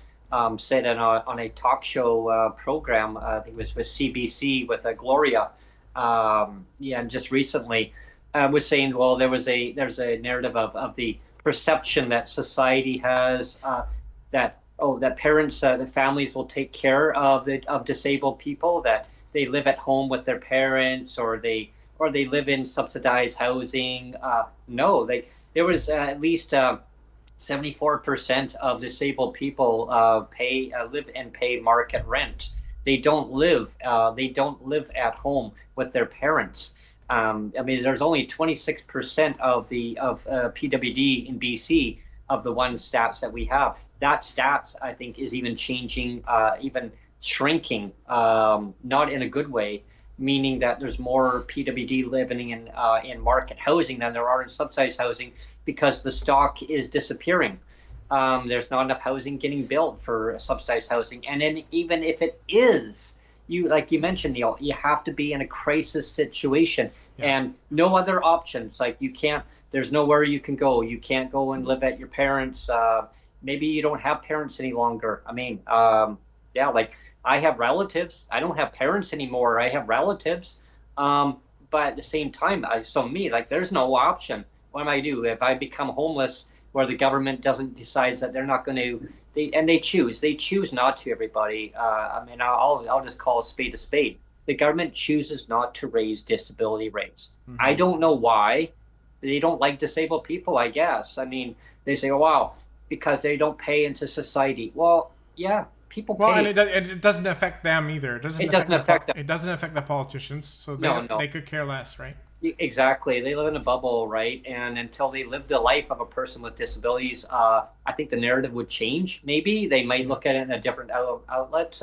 said on a talk show program, I think it was with CBC with Gloria, and just recently was saying, well, there's a narrative of the perception that society has that parents, that families will take care of disabled people, that they live at home with their parents, or they live in subsidized housing. No, there was at least 74% of disabled people live and pay market rent. They don't live at home with their parents. I mean, there's only 26% of PWD in BC of the one stats that we have. That stats, I think, is even changing even shrinking, not in a good way, meaning that there's more PWD living in market housing than there are in subsidized housing because the stock is disappearing. There's not enough housing getting built for subsidized housing, and then even if it is, like you mentioned, Neil, you have to be in a crisis situation and no other options. Like you can't. There's nowhere you can go. You can't go and live at your parents'. Maybe you don't have parents any longer. I mean, like I have relatives. I don't have parents anymore. I have relatives. But at the same time, there's no option. What am I do if I become homeless where the government decides that they're not going to, they choose not to, everybody. I'll just call a spade a spade. The government chooses not to raise disability rates. Mm-hmm. I don't know why. They don't like disabled people, I guess. I mean, they say, oh, wow, because they don't pay into society. Well, yeah, people pay. Well, and it doesn't affect them either. It doesn't affect them. It doesn't affect the politicians, so they could care less, right? Exactly. They live in a bubble, right? And until they live the life of a person with disabilities, I think the narrative would change. Maybe they might look at it in a different outlet.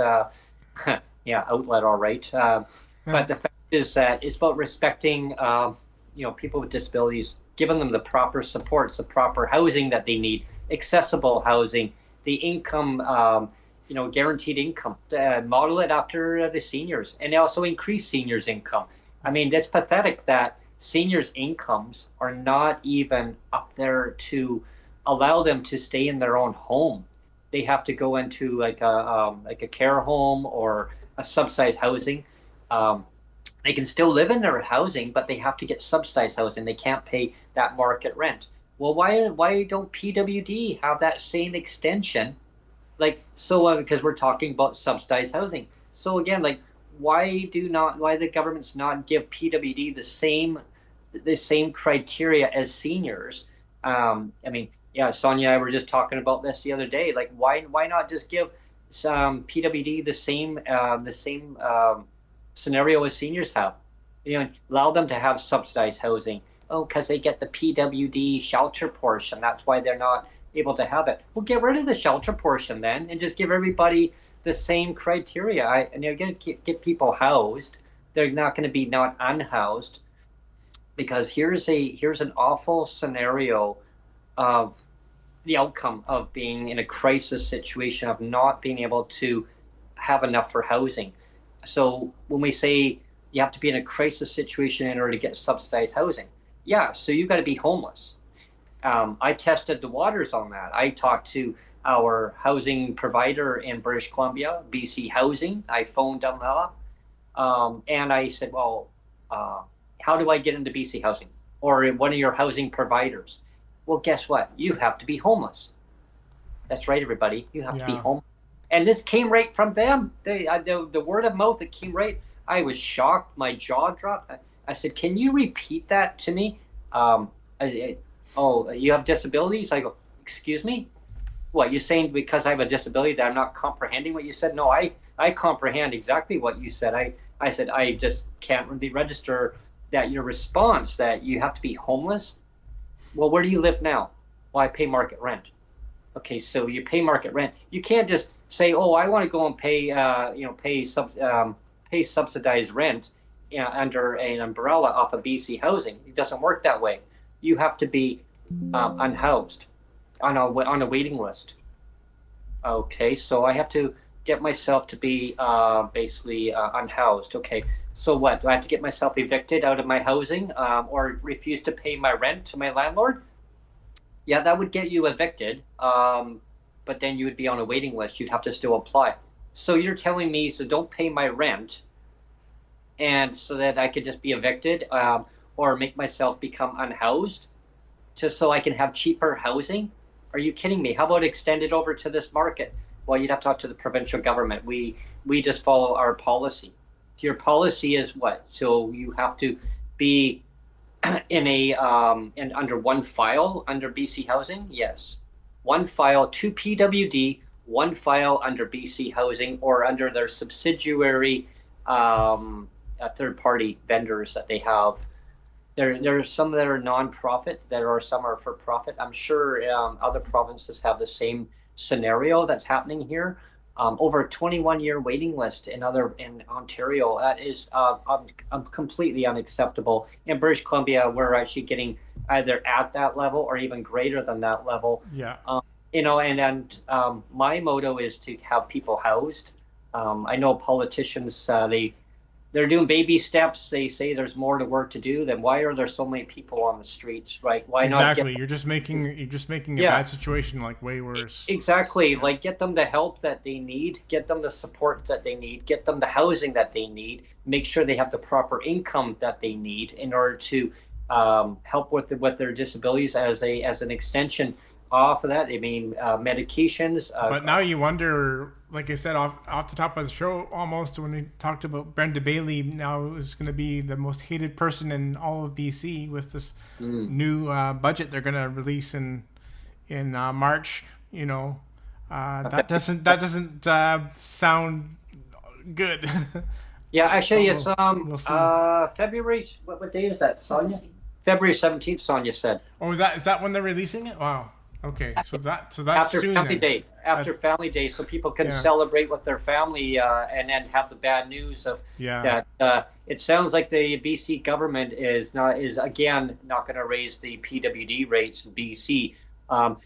Outlet, all right. But the fact is that it's about respecting people with disabilities, giving them the proper supports, the proper housing that they need, accessible housing, the income, guaranteed income, model it after the seniors, and also increase seniors' income. I mean, it's pathetic that seniors' incomes are not even up there to allow them to stay in their own home. They have to go into like a care home or a subsidized housing. They can still live in their housing, but they have to get subsidized housing. They can't pay that market rent. Well, why don't PWD have that same extension? Because we're talking about subsidized housing. So again, why the government's not give PWD the same criteria as seniors? Sonia and I were just talking about this the other day. Why not just give some PWD the same scenario as seniors have? Allow them to have subsidized housing. Oh, because they get the PWD shelter portion. That's why they're not able to have it. Well, get rid of the shelter portion then, and just give everybody the same criteria. And you're going to get people housed. They're not going to be not unhoused, because here's an awful scenario of the outcome of being in a crisis situation, of not being able to have enough for housing. So when we say you have to be in a crisis situation in order to get subsidized housing, so you got to be homeless. I tested the waters on that. I talked to our housing provider in British Columbia, BC Housing. I phoned them up, and I said, well, how do I get into BC Housing or one of your housing providers? Well, guess what? You have to be homeless. That's right, everybody. You have to be homeless. And this came right from them. The word of mouth that came right. I was shocked. My jaw dropped. I said, can you repeat that to me? You have disabilities? I go, excuse me? What, you're saying because I have a disability that I'm not comprehending what you said? No, I comprehend exactly what you said. I said, I just can't really register that your response that you have to be homeless. Well, where do you live now? Well, I pay market rent. Okay, so you pay market rent. You can't just say, oh, I want to go and pay subsidized rent under an umbrella off of BC Housing. It doesn't work that way. You have to be unhoused on a waiting list. Okay, so I have to get myself to be unhoused. Okay, so what? Do I have to get myself evicted out of my housing or refuse to pay my rent to my landlord? Yeah, that would get you evicted, but then you would be on a waiting list. You'd have to still apply. So you're telling me, so don't pay my rent, and so that I could just be evicted or make myself become unhoused just so I can have cheaper housing? Are you kidding me? How about extend it over to this market? Well, you'd have to talk to the provincial government. We just follow our policy. So your policy is what? So you have to be in under one file under BC Housing? Yes. One file to PWD, one file under BC Housing or under their subsidiary third-party vendors that they have. There are some that are non-profit, some are for profit. I'm sure other provinces have the same scenario that's happening here. over a 21-year waiting list in Ontario. That is completely unacceptable. In British Columbia, we're actually getting either at that level or even greater than that level. Yeah. And my motto is to have people housed. I know politicians, they're doing baby steps. They say there's more to work to do. Then why are there so many people on the streets, right? Why not? Exactly. You're just making a bad situation like way worse. Exactly. Yeah. Like, get them the help that they need, get them the support that they need, get them the housing that they need, make sure they have the proper income that they need in order to help with their disabilities as an extension off of that. I mean, medications. But now you wonder, like I said, off the top of the show, almost when we talked about Brenda Bailey, now is going to be the most hated person in all of BC with this new budget they're going to release in March. That doesn't sound good. Yeah, actually, it's February. What day is that, Sonia? February 17th, Sonia said. Oh, is that when they're releasing it? Wow. Okay, so that's after soon Family then. Day. After Family Day, so people can celebrate with their family and then have the bad news of that. It sounds like the BC government is again not going to raise the PWD rates in BC.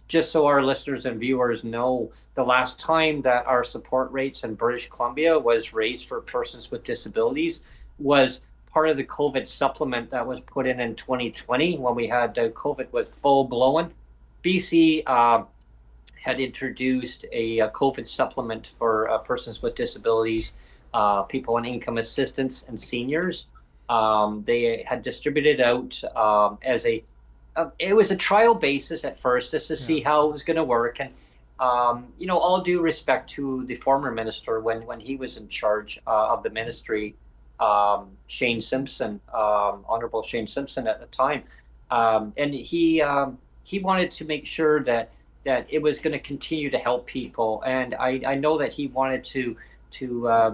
Just so our listeners and viewers know, the last time that our support rates in British Columbia was raised for persons with disabilities was part of the COVID supplement that was put in 2020 when we had COVID was full blown. BC had introduced a COVID supplement for persons with disabilities, people on income assistance, and seniors. They had distributed out it was a trial basis at first, just to see how it was going to work. And all due respect to the former minister when he was in charge of the ministry, Shane Simpson, Honorable Shane Simpson at the time, and he wanted to make sure that it was going to continue to help people, and I know that he wanted to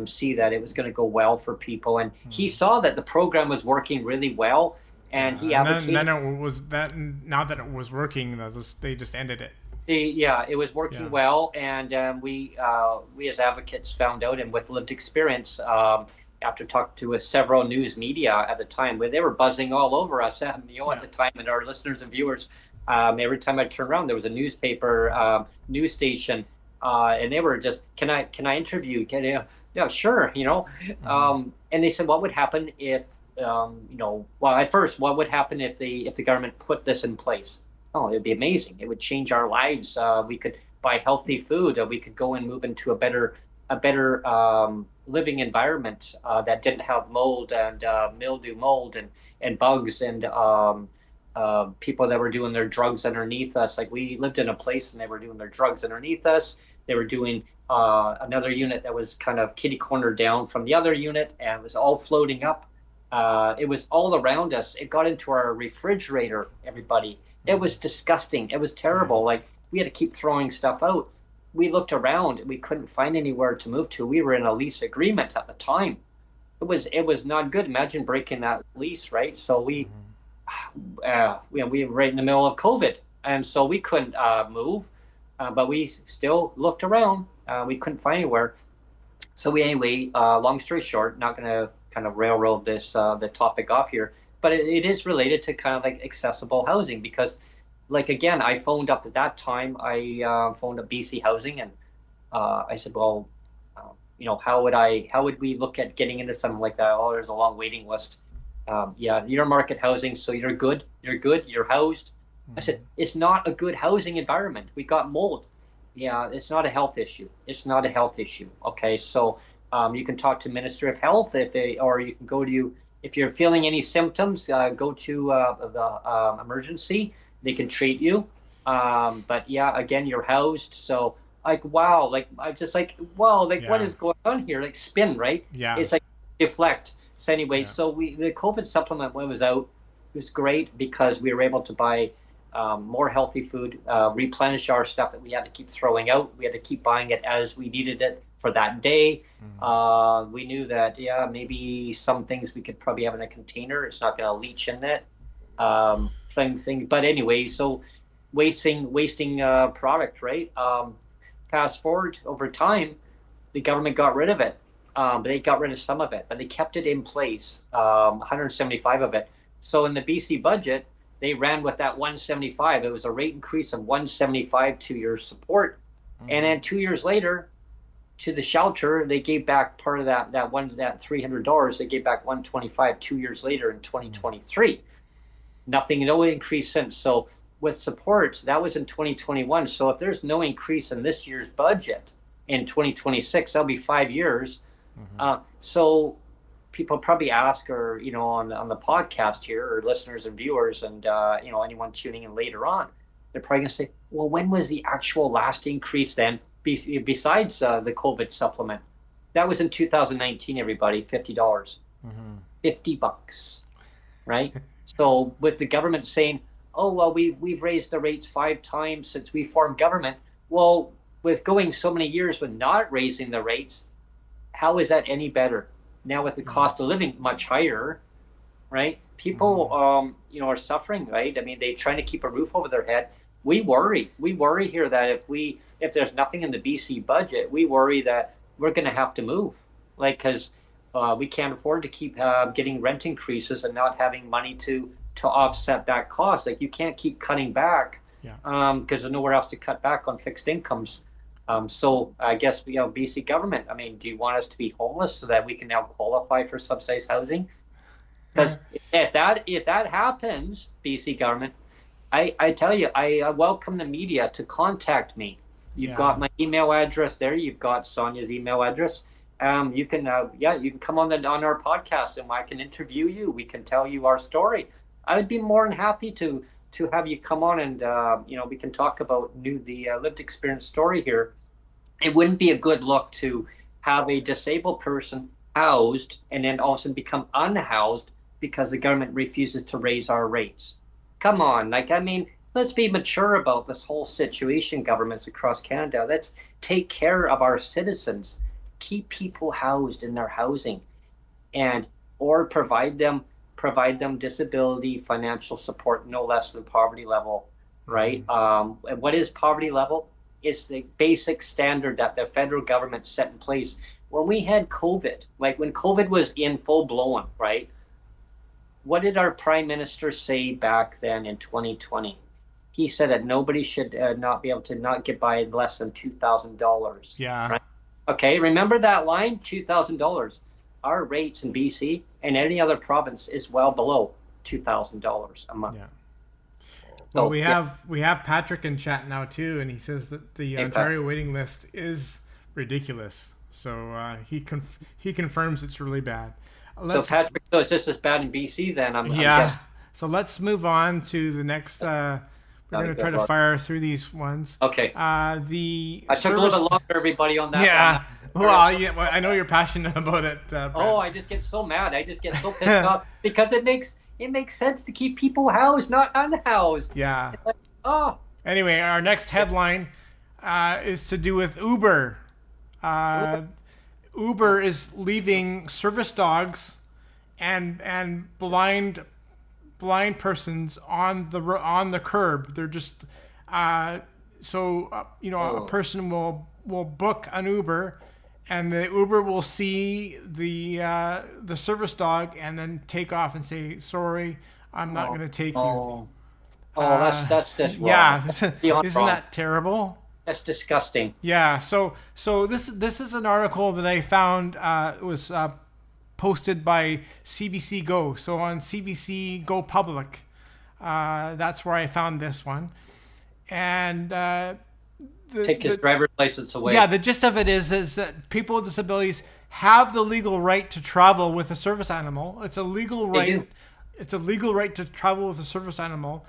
see that it was going to go well for people, and he saw that the program was working really well, and he advocated. And then it was that. Now that it was working, they just ended it. It was working well, and we as advocates found out, and with lived experience, after talking to several news media at the time, where they were buzzing all over us, at the time, and our listeners and viewers. Every time I turned around, there was a newspaper, news station, and they were just, can I interview? Yeah, sure. And they said, what would happen if, at first, what would happen if the government put this in place? Oh, it'd be amazing. It would change our lives. We could buy healthy food. We could go and move into a better living environment that didn't have mold and mildew, mold and bugs and people that were doing their drugs underneath us. Like, we lived in a place and they were doing their drugs underneath us. They were doing another unit that was kind of kitty corner down from the other unit, and it was all floating up. It was all around us. It got into our refrigerator, everybody. It was disgusting. It was terrible. Like, we had to keep throwing stuff out. We looked around. We couldn't find anywhere to move to. We were in a lease agreement at the time. It was not good. Imagine breaking that lease, right? So we were right in the middle of COVID, and so we couldn't move, but we still looked around. We couldn't find anywhere. So long story short, not going to kind of railroad the topic off here, but it is related to kind of like accessible housing, because, like, again, I phoned up at that time. I phoned up BC Housing, and I said, well, how would we look at getting into something like that? Oh, there's a long waiting list. You're market housing, so you're good, you're housed. I said, it's not a good housing environment. We got mold. Yeah, it's not a health issue. Okay, so you can talk to Minister of Health or you can go to, if you're feeling any symptoms, go to the emergency. They can treat you. But yeah, again, you're housed. So wow, I'm just wow, what is going on here? Like, spin, right? Yeah. It's like deflect. So anyway, so the COVID supplement, when it was out, it was great because we were able to buy more healthy food, replenish our stuff that we had to keep throwing out. We had to keep buying it as we needed it for that day. We knew that, maybe some things we could probably have in a container. It's not going to leach in it. Thing. But anyway, so wasting product, right? Fast forward over time, the government got rid of it. But they got rid of some of it, but they kept it in place, 175 of it. So in the BC budget, they ran with that 175. It was a rate increase of 175 to your support. And then 2 years later, to the shelter, they gave back part of that $300. They gave back 125 2 years later in 2023. No increase since. So with supports, that was in 2021. So if there's no increase in this year's budget in 2026, that'll be 5 years. So people probably ask, or on the podcast here, or listeners and viewers, and anyone tuning in later on, they're probably going to say, well, when was the actual last increase then, besides the COVID supplement? That was in 2019, everybody, $50. $50, right? So with the government saying, oh, well, we've raised the rates 5 times since we formed government. Well, with going so many years with not raising the rates, how is that any better? Now with the cost of living much higher, right? People, are suffering, right? I mean, they're trying to keep a roof over their head. We worry here that if there's nothing in the BC budget, we worry that we're going to have to move, because we can't afford to keep getting rent increases and not having money to offset that cost. Like, you can't keep cutting back because there's nowhere else to cut back on fixed incomes. So I guess, BC government, I mean, do you want us to be homeless so that we can now qualify for subsidized housing? Because if that happens, BC government, I tell you, I welcome the media to contact me. You've got my email address there. You've got Sonia's email address. You can come on our podcast and I can interview you. We can tell you our story. I would be more than happy to have you come on and we can talk about the lived experience story here. It wouldn't be a good look to have a disabled person housed and then all of a sudden become unhoused because the government refuses to raise our rates. Come on, let's be mature about this whole situation, governments across Canada. Let's take care of our citizens, keep people housed in their housing, or provide them disability financial support no less than poverty level, right? And what is poverty level? It's the basic standard that the federal government set in place when we had COVID, like when COVID was in full blown, right? What did our Prime Minister say back then in 2020? He said that nobody should not be able to not get by less than $2,000. Yeah. Right? Okay, remember that line, $2,000. Our rates in BC and any other province is well below $2,000 a month. Yeah. Well, we have Patrick in chat now too, and he says that the Ontario waiting list is ridiculous. So he confirms it's really bad. So Patrick, it's just as bad in BC then? I'm guessing. So let's move on to the next. We're going to try to fire through these ones. Okay. I took a little bit longer, everybody, on that. Yeah. Well, I know you're passionate about it. I just get so mad. I just get so pissed off because it makes sense to keep people housed, not unhoused. Yeah. Oh. Anyway, our next headline is to do with Uber. Uber is leaving service dogs and blind persons on the curb. They're just a person will book an Uber, and the Uber will see the service dog and then take off and say, "Sorry, I'm not going to take you." That's just wrong. Yeah, isn't that terrible? That's disgusting. Yeah. So this is an article that I found was posted by CBC Go. So on CBC Go Public, that's where I found this one. And take his driver's license away. Yeah, the gist of it is that people with disabilities have the legal right to travel with a service animal. It's a legal right. They do. It's a legal right to travel with a service animal.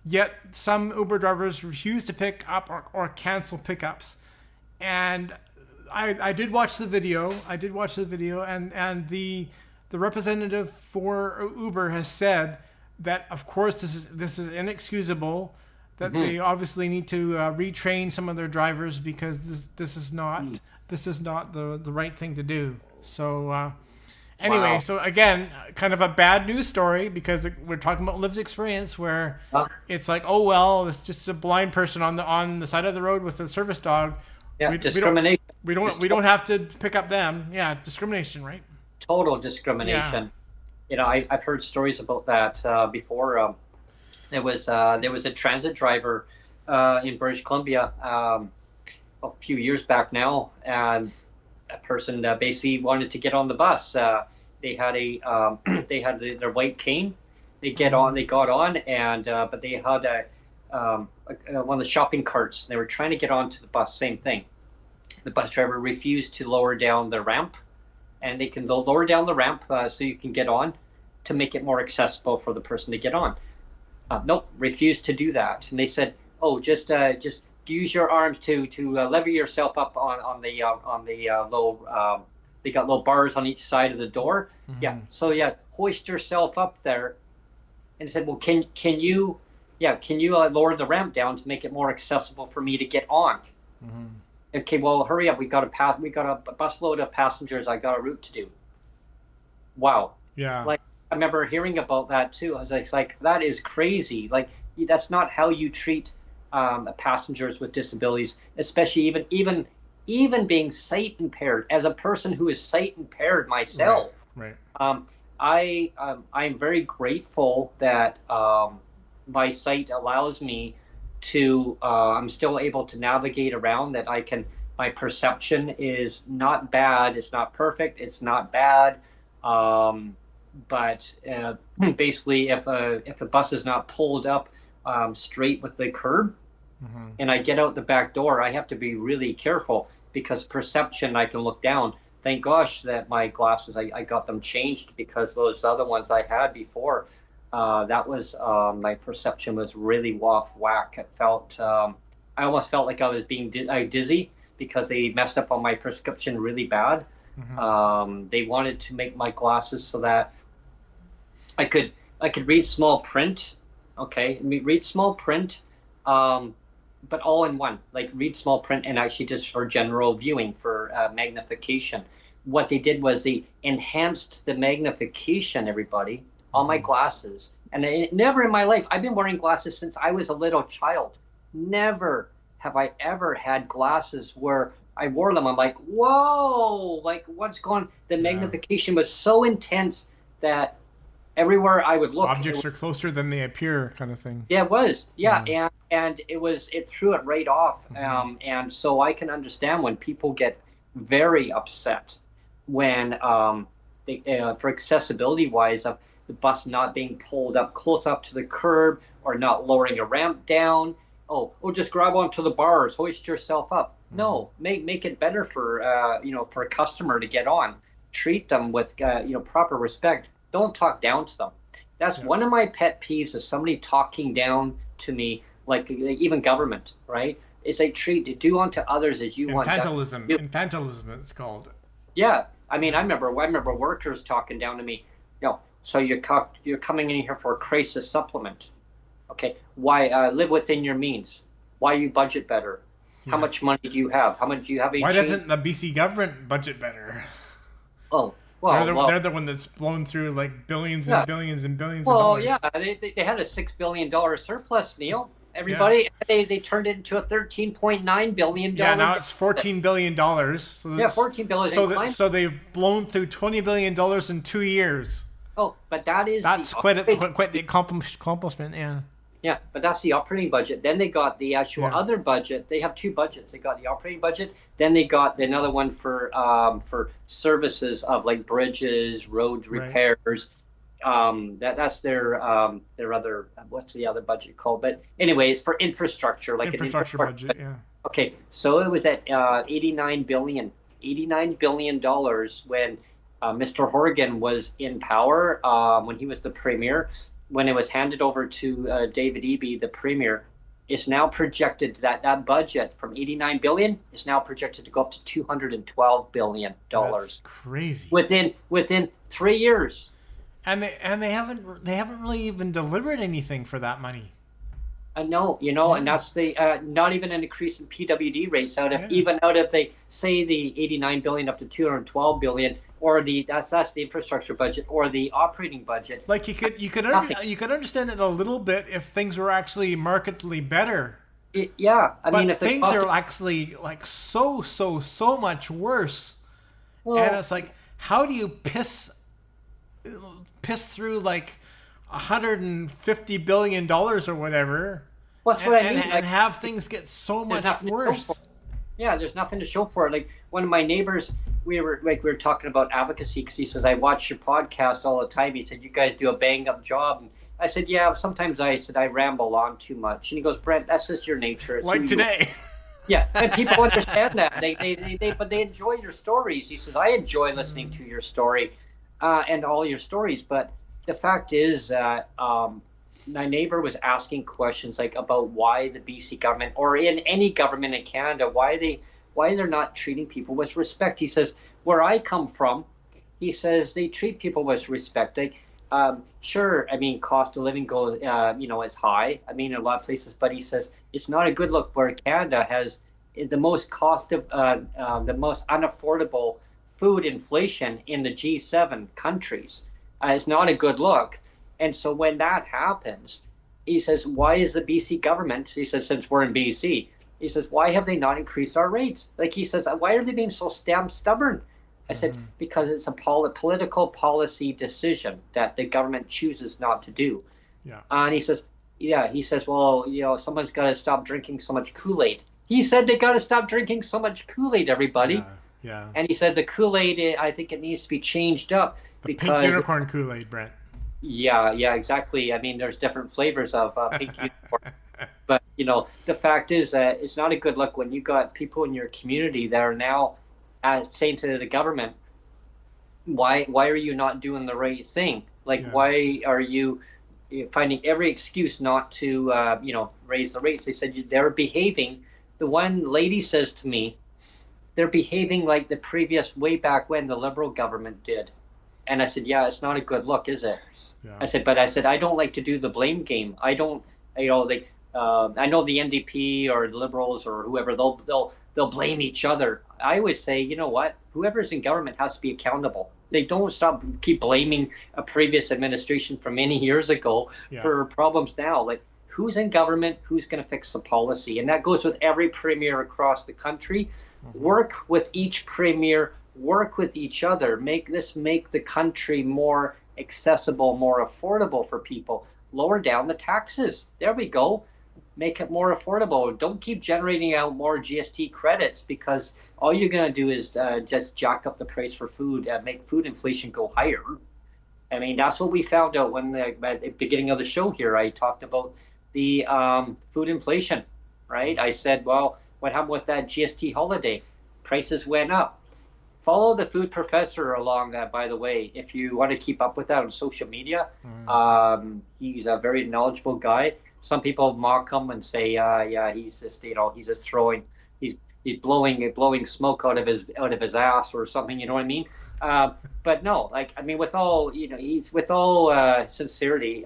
Yet some Uber drivers refuse to pick up or cancel pickups. And I did watch the video. And the representative for Uber has said that, of course, this is inexcusable, that they obviously need to retrain some of their drivers because this is not the right thing to do. So anyway, So again, kind of a bad news story because we're talking about lived experience where it's like, oh well, it's just a blind person on the side of the road with a service dog. Yeah, discrimination. We don't have to pick up them. Yeah, discrimination, right? Total discrimination. Yeah. I've heard stories about that before. There was a transit driver in British Columbia a few years back now, and a person basically wanted to get on the bus. They had their white cane. They got on, and but they had one of the shopping carts. They were trying to get onto the bus. Same thing. The bus driver refused to lower down the ramp, and they can lower down the ramp so you can get on, to make it more accessible for the person to get on. Nope, refused to do that. And they said, "Oh, just use your arms to lever yourself up on the low. They got little bars on each side of the door. Mm-hmm. Yeah. So hoist yourself up there." And said, "Well, can you lower the ramp down to make it more accessible for me to get on?" Mm-hmm. Okay, well, hurry up. We got a busload of passengers. I got a route to do. Wow. Yeah. Like, I remember hearing about that too. I was like, that is crazy. Like, that's not how you treat passengers with disabilities, especially even being sight impaired. As a person who is sight impaired myself, right. I'm very grateful that my sight allows me to. I'm still able to navigate around. That I can. My perception is not bad. It's not perfect. It's not bad. But basically, if the bus is not pulled up straight with the curb, mm-hmm. and I get out the back door, I have to be really careful, because perception, I can look down. Thank gosh that my glasses, I got them changed, because those other ones I had before, that was my perception was really off whack. It felt I almost felt like I was being dizzy, because they messed up on my prescription really bad. Mm-hmm. They wanted to make my glasses so that I could read small print. Okay, read small print, but all in one. Like, read small print and actually just for general viewing, for magnification. What they did was they enhanced the magnification, everybody, on my glasses. And never in my life, I've been wearing glasses since I was a little child. Never have I ever had glasses where I wore them. I'm like, whoa, like, what's going on? The magnification was so intense that everywhere I would look, objects are closer than they appear, kind of thing. Yeah, it was. Yeah. And it threw it right off. Mm-hmm. And so I can understand when people get very upset when for accessibility wise, of the bus not being pulled up close up to the curb, or not lowering a ramp down. Oh, just grab onto the bars, hoist yourself up. Mm-hmm. No, make it better for for a customer to get on. Treat them with proper respect. Don't talk down to them. That's one of my pet peeves, is somebody talking down to me, like even government, right? It's like, do unto others as you want. Infantilism, it's called. Yeah, I mean, I remember workers talking down to me. So you're coming in here for a crisis supplement. Okay, why live within your means? Why you budget better? Yeah. How much money do you have? How much do you have? Why doesn't the BC government budget better? Oh. Well, they're the one that's blown through like billions and billions and billions of dollars. Well, yeah, they had a $6 billion surplus, Neil. Everybody, they turned it into a $13.9 billion. Yeah, now it's $14 billion. So $14 billion. So they've blown through $20 billion in 2 years. Oh, but that's quite the accomplishment, yeah. Yeah, but that's the operating budget. Then they got the actual other budget. They have two budgets. They got the operating budget. Then they got another one for services of like bridges, roads repairs. Right. That's their other, what's the other budget called? But anyway, it's for infrastructure, like infrastructure budget. Yeah. Okay, so it was at $89 billion when Mr. Horgan was in power, when he was the premier. When it was handed over to David Eby, the premier, it's now projected that budget from $89 billion is now projected to go up to $212 billion. That's crazy. Within 3 years. And they haven't really even delivered anything for that money. No, and that's the not even an increase in PWD rates even out of they say the $89 billion up to $212 billion. Or that's the infrastructure budget or the operating budget. Like you could understand it a little bit if things were actually markedly better. I but mean, if things are actually like so much worse. well, and it's like, how do you piss through like $150 billion or whatever, what's what I mean, and have things get so much worse? Yeah, there's nothing to show for it. Like one of my neighbors, we were talking about advocacy because he says, I watch your podcast all the time. He said, you guys do a bang up job. And I said, yeah, sometimes I ramble on too much. And he goes, Brent, that's just your nature. It's like today. Yeah, and people understand that. But they enjoy your stories. He says, I enjoy listening to your story and all your stories. But the fact is that my neighbor was asking questions like about why the BC government or in any government in Canada, why they're not treating people with respect. He says, where I come from, he says they treat people with respect. Like, sure, I mean, cost of living goes, is high. I mean, in a lot of places, but he says it's not a good look where Canada has the most the most unaffordable food inflation in the G7 countries. It's not a good look. And so when that happens, he says, why is the BC government, he says, since we're in BC, he says, why have they not increased our rates? Like he says, why are they being so stubborn? I said, because it's a political policy decision that the government chooses not to do. Yeah. And he says, well, someone's got to stop drinking so much Kool-Aid. He said they got to stop drinking so much Kool-Aid, everybody. Yeah. And he said the Kool-Aid, I think it needs to be changed up. Pink unicorn Kool-Aid, Brent. Yeah, exactly. I mean, there's different flavors of pink unicorn. But, the fact is that it's not a good look when you got people in your community that are now saying to the government, why are you not doing the right thing? Like, why are you finding every excuse not to, raise the rates? They said they're behaving. The one lady says to me, they're behaving like the previous, way back when the Liberal government did. And I said, yeah, it's not a good look, is it? Yeah. I said, I don't like to do the blame game. I don't, I know the NDP or the Liberals or whoever, they'll blame each other. I always say, you know what? Whoever's in government has to be accountable. They don't keep blaming a previous administration from many years ago for problems now. Like, who's in government? Who's going to fix the policy? And that goes with every premier across the country. Mm-hmm. Work with each premier. Work with each other. Make the country more accessible, more affordable for people. Lower down the taxes. There we go. Make it more affordable. Don't keep generating out more GST credits, because all you're going to do is just jack up the price for food and make food inflation go higher. I mean, that's what we found out at the beginning of the show here. I talked about the food inflation, right? I said, well, what happened with that GST holiday? Prices went up. Follow the food professor along that, by the way, if you want to keep up with that on social media. He's a very knowledgeable guy. Some people mock him and say, he's just he's blowing smoke out of his ass or something, you know what I mean? But no, with all, with all sincerity,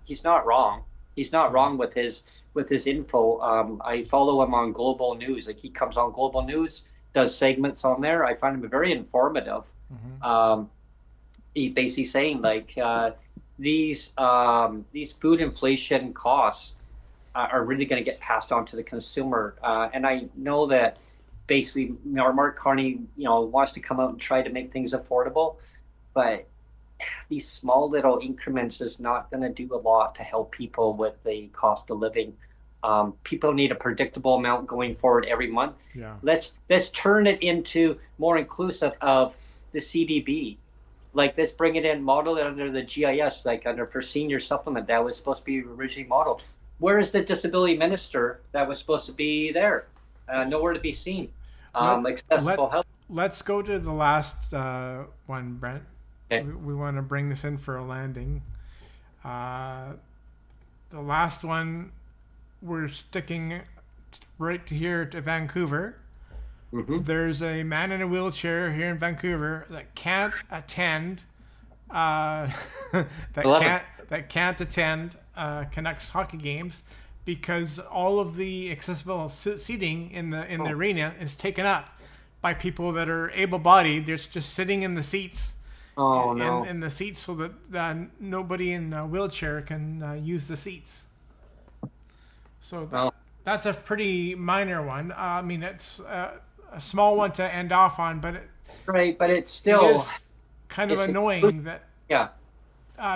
he's not wrong. He's not wrong with his info. I follow him on Global News. Like, he comes on Global News, does segments on there. I find him very informative. Mm-hmm. He's basically saying these food inflation costs are really going to get passed on to the consumer. And I know that basically Mark Carney, wants to come out and try to make things affordable, but these small little increments is not going to do a lot to help people with the cost of living. People need a predictable amount going forward every month. Yeah. Let's turn it into more inclusive of the CDB. Like, let's bring it in, model it under the GIS, like under for senior supplement that was supposed to be originally modeled. Where is the disability minister that was supposed to be there? Nowhere to be seen. Accessible help. Let's go to the last one, Brent. Okay. We want to bring this in for a landing. The last one, we're sticking right here to Vancouver. Mm-hmm. There's a man in a wheelchair here in Vancouver that can't attend Canucks hockey games because all of the accessible seating in the arena is taken up by people that are able-bodied. They're just sitting in the seats. In the seats so that nobody in a wheelchair can use the seats. So that's a pretty minor one. I mean, it's a small one to end off on, but right, but it's still it is kind of annoying that yeah.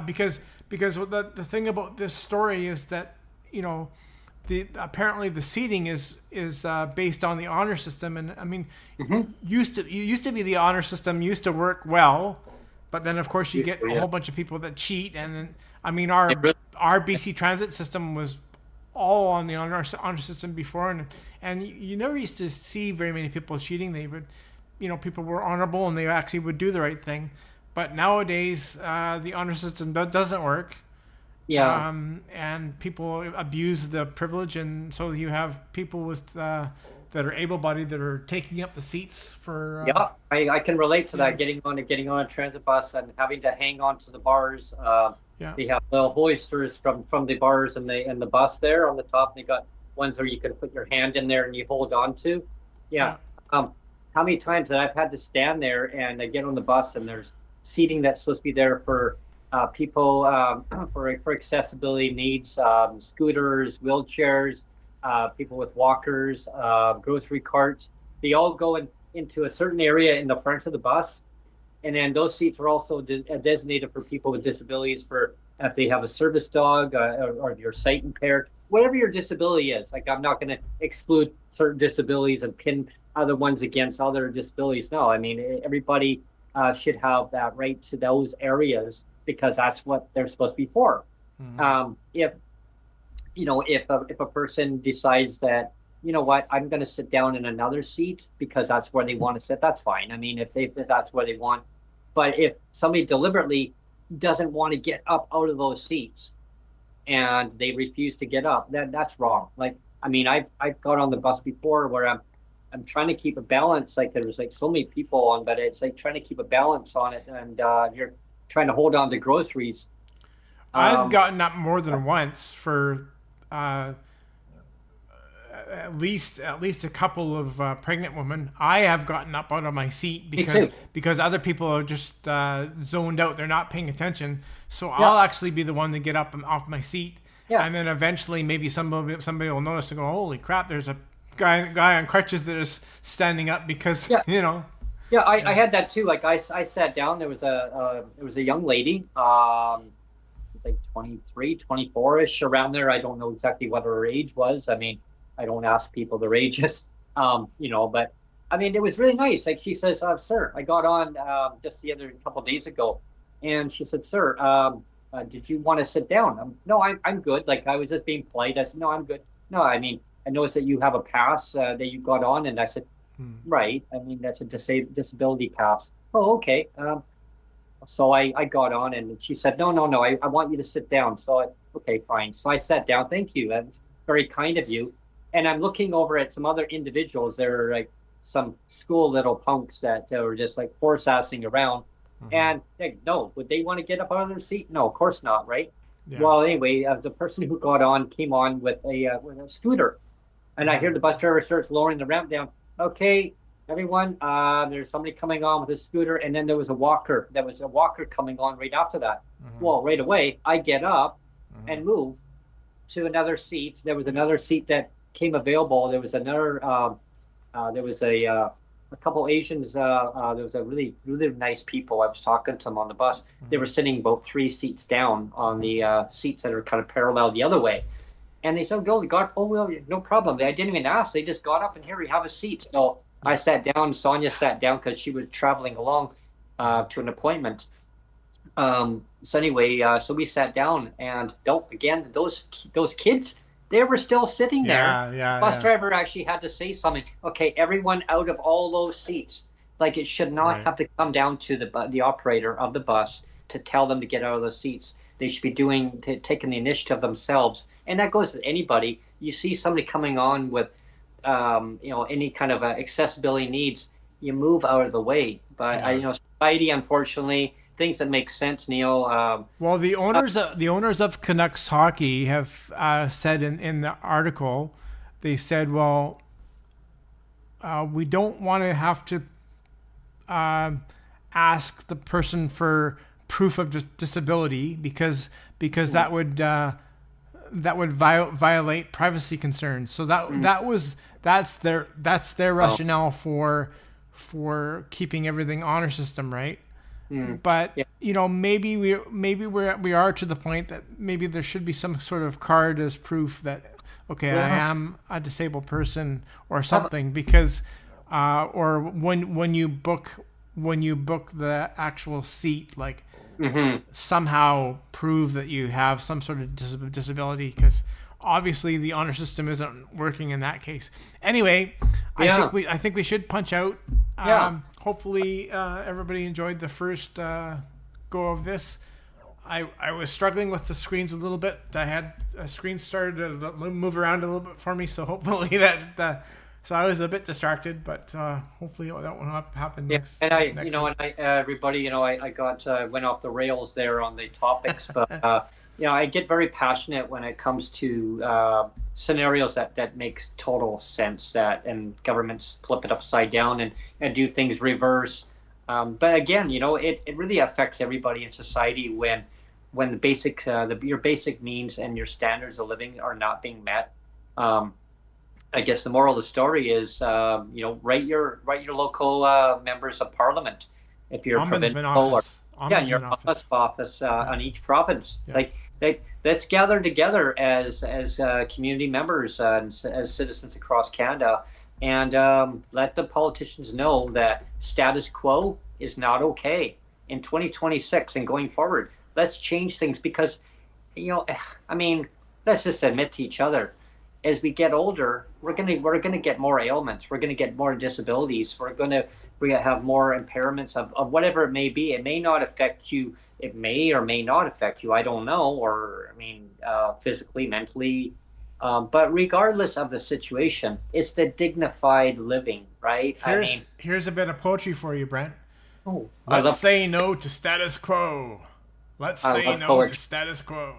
Because the thing about this story is that, you know, apparently the seating is based on the honor system, and I mean, used to be the honor system used to work well, but then of course you get a whole bunch of people that cheat, and then I mean our BC transit system was all on the honor system before, and you never used to see very many people cheating. They would, you know, people were honorable and they actually would do the right thing, but nowadays the honor system doesn't work. Yeah. And people abuse the privilege, and so you have people with that are able-bodied that are taking up the seats for. Yeah, I can relate to that. Getting on a transit bus and having to hang on to the bars. They have little hoisters from the bars and the bus there on the top. They got ones where you can put your hand in there and you hold on to. Yeah. How many times that I've had to stand there and I get on the bus and there's seating that's supposed to be there for people for accessibility needs, scooters, wheelchairs, people with walkers, grocery carts. They all go into a certain area in the front of the bus. And then those seats are also designated for people with disabilities, for if they have a service dog or you're sight impaired, whatever your disability is. Like, I'm not going to exclude certain disabilities and pin other ones against other disabilities. No, I mean, everybody should have that right to those areas, because that's what they're supposed to be for. If a person decides that, you know what, I'm going to sit down in another seat because that's where they want to sit, that's fine. I mean, if that's where they want. But if somebody deliberately doesn't want to get up out of those seats and they refuse to get up, that's wrong. Like, I mean, I've got on the bus before where I'm trying to keep a balance. Like, there was like so many people on, but it's like trying to keep a balance on it, and you're trying to hold on to groceries. I've gotten up more than once for at least a couple of pregnant women. I have gotten up out of my seat because other people are just zoned out. They're not paying attention. So I'll actually be the one to get up and off my seat. Yeah. And then eventually maybe somebody will notice and go, holy crap, there's a guy on crutches that is standing up because, you know. Yeah, I had that too. Like, I sat down. There was a young lady, like 23, 24-ish, around there. I don't know exactly what her age was. I mean, I don't ask people their ages, but I mean, it was really nice. Like, she says, sir, I got on just the other couple of days ago, and she said, sir, did you want to sit down? No, I'm good. Like, I was just being polite. I said, no, I'm good. No, I mean, I noticed that you have a pass that you got on, and I said, right. I mean, that's a disability pass. Oh, okay. So I got on, and she said, no, I want you to sit down. So okay, fine. So I sat down. Thank you. That's very kind of you. And I'm looking over at some other individuals. They're like some school little punks that were just like force-assing around. And no, would they want to get up out of their seat? No, of course not, right? Yeah. Well, anyway, the person who came on with a scooter. And I hear the bus driver starts lowering the ramp down. Okay, everyone, there's somebody coming on with a scooter. And then there was a walker. There was a walker coming on right after that. Well, right away, I get up and move to another seat. There was another seat that came available. There was another, there was a couple Asians, there was a really, really nice people. I was talking to them on the bus. They were sitting about 3 seats down on the seats that are kind of parallel the other way. And they said, well, no problem. I didn't even ask. They just got up and here we have a seat. So I sat down. Sonia sat down because she was traveling along to an appointment. So anyway, so we sat down, and those kids, they were still sitting there. Bus driver actually had to say something. Okay, everyone out of all those seats. Like, it should not have to come down to the operator of the bus to tell them to get out of those seats. They should be taking the initiative themselves. And that goes to anybody. You see somebody coming on with, any kind of accessibility needs, you move out of the way. But society, unfortunately, things that make sense, Neil. Well, the owners of Canucks hockey have said in the article, they said, well, we don't want to have to ask the person for proof of disability because that would violate privacy concerns. So that's their rationale for keeping everything honor system, right? But maybe we are to the point that maybe there should be some sort of card as proof that I am a disabled person or something, because or when you book the actual seat, like somehow prove that you have some sort of disability, because obviously the honor system isn't working in that case. Anyway, I think we should punch out. Hopefully everybody enjoyed the first go of this. I was struggling with the screens a little bit. I had a screen started to move around a little bit for me, so hopefully so I was a bit distracted, but hopefully that will not happen next. And I went off the rails there on the topics, but I get very passionate when it comes to scenarios that makes total sense, and governments flip it upside down and do things reverse. But again, it really affects everybody in society when the basic your basic needs and your standards of living are not being met. I guess the moral of the story is, write your local members of parliament if you're provincial, your office on each province. Let's gather together as community members and as citizens across Canada, and let the politicians know that status quo is not okay in 2026 and going forward. Let's change things, because let's just admit to each other, as we get older, we're gonna get more ailments. We're gonna get more disabilities. We're gonna have more impairments of whatever it may be. It may not affect you. It may or may not affect you. I don't know. Or physically, mentally. But regardless of the situation, it's the dignified living, right? Here's a bit of poetry for you, Brent. Oh, let's say no to status quo. Let's say no to status quo.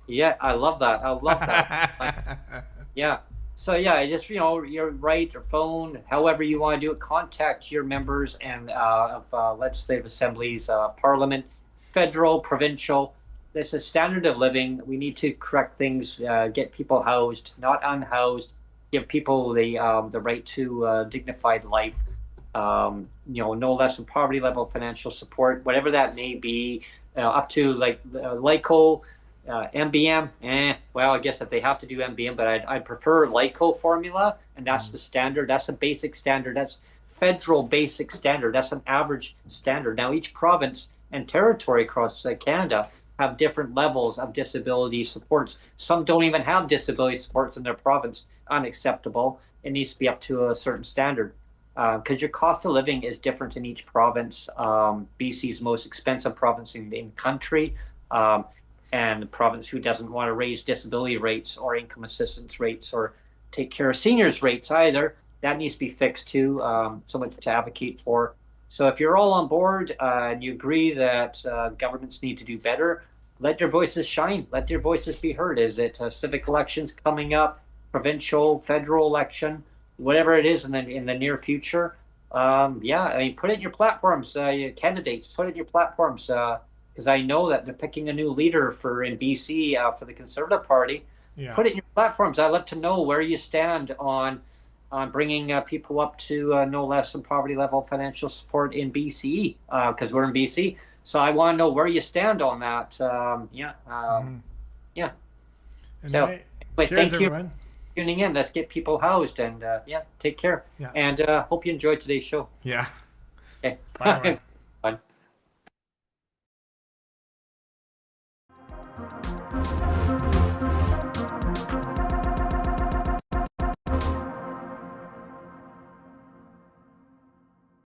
Yeah, I love that. Yeah. So just your right or phone, however you want to do it, contact your members and of legislative assemblies, parliament, federal, provincial. This is standard of living. We need to correct things, get people housed, not unhoused, give people the right to dignified life. No less than poverty level financial support, whatever that may be, up to LICO. MBM, well, I guess if they have to do MBM, but I'd prefer LICO formula, and that's the standard. That's a basic standard. That's federal basic standard. That's an average standard. Now, each province and territory across Canada have different levels of disability supports. Some don't even have disability supports in their province. Unacceptable. It needs to be up to a certain standard, because your cost of living is different in each province. BC's most expensive province in the country. And the province who doesn't want to raise disability rates or income assistance rates or take care of seniors rates either. That needs to be fixed too. So much to advocate for. So if you're all on board and you agree that governments need to do better, let your voices shine. Let your voices be heard. Is it civic elections coming up, provincial, federal election, whatever it is in the near future? Put it in your platforms. Candidates, put it in your platforms. Because I know that they're picking a new leader in BC for the Conservative Party. Yeah. Put it in your platforms. I'd love to know where you stand on bringing people up to no less than poverty level financial support in BC, because we're in BC. So I want to know where you stand on that. So thank you for tuning in. Let's get people housed, and take care. Yeah. And hope you enjoyed today's show. Yeah. Okay. Bye.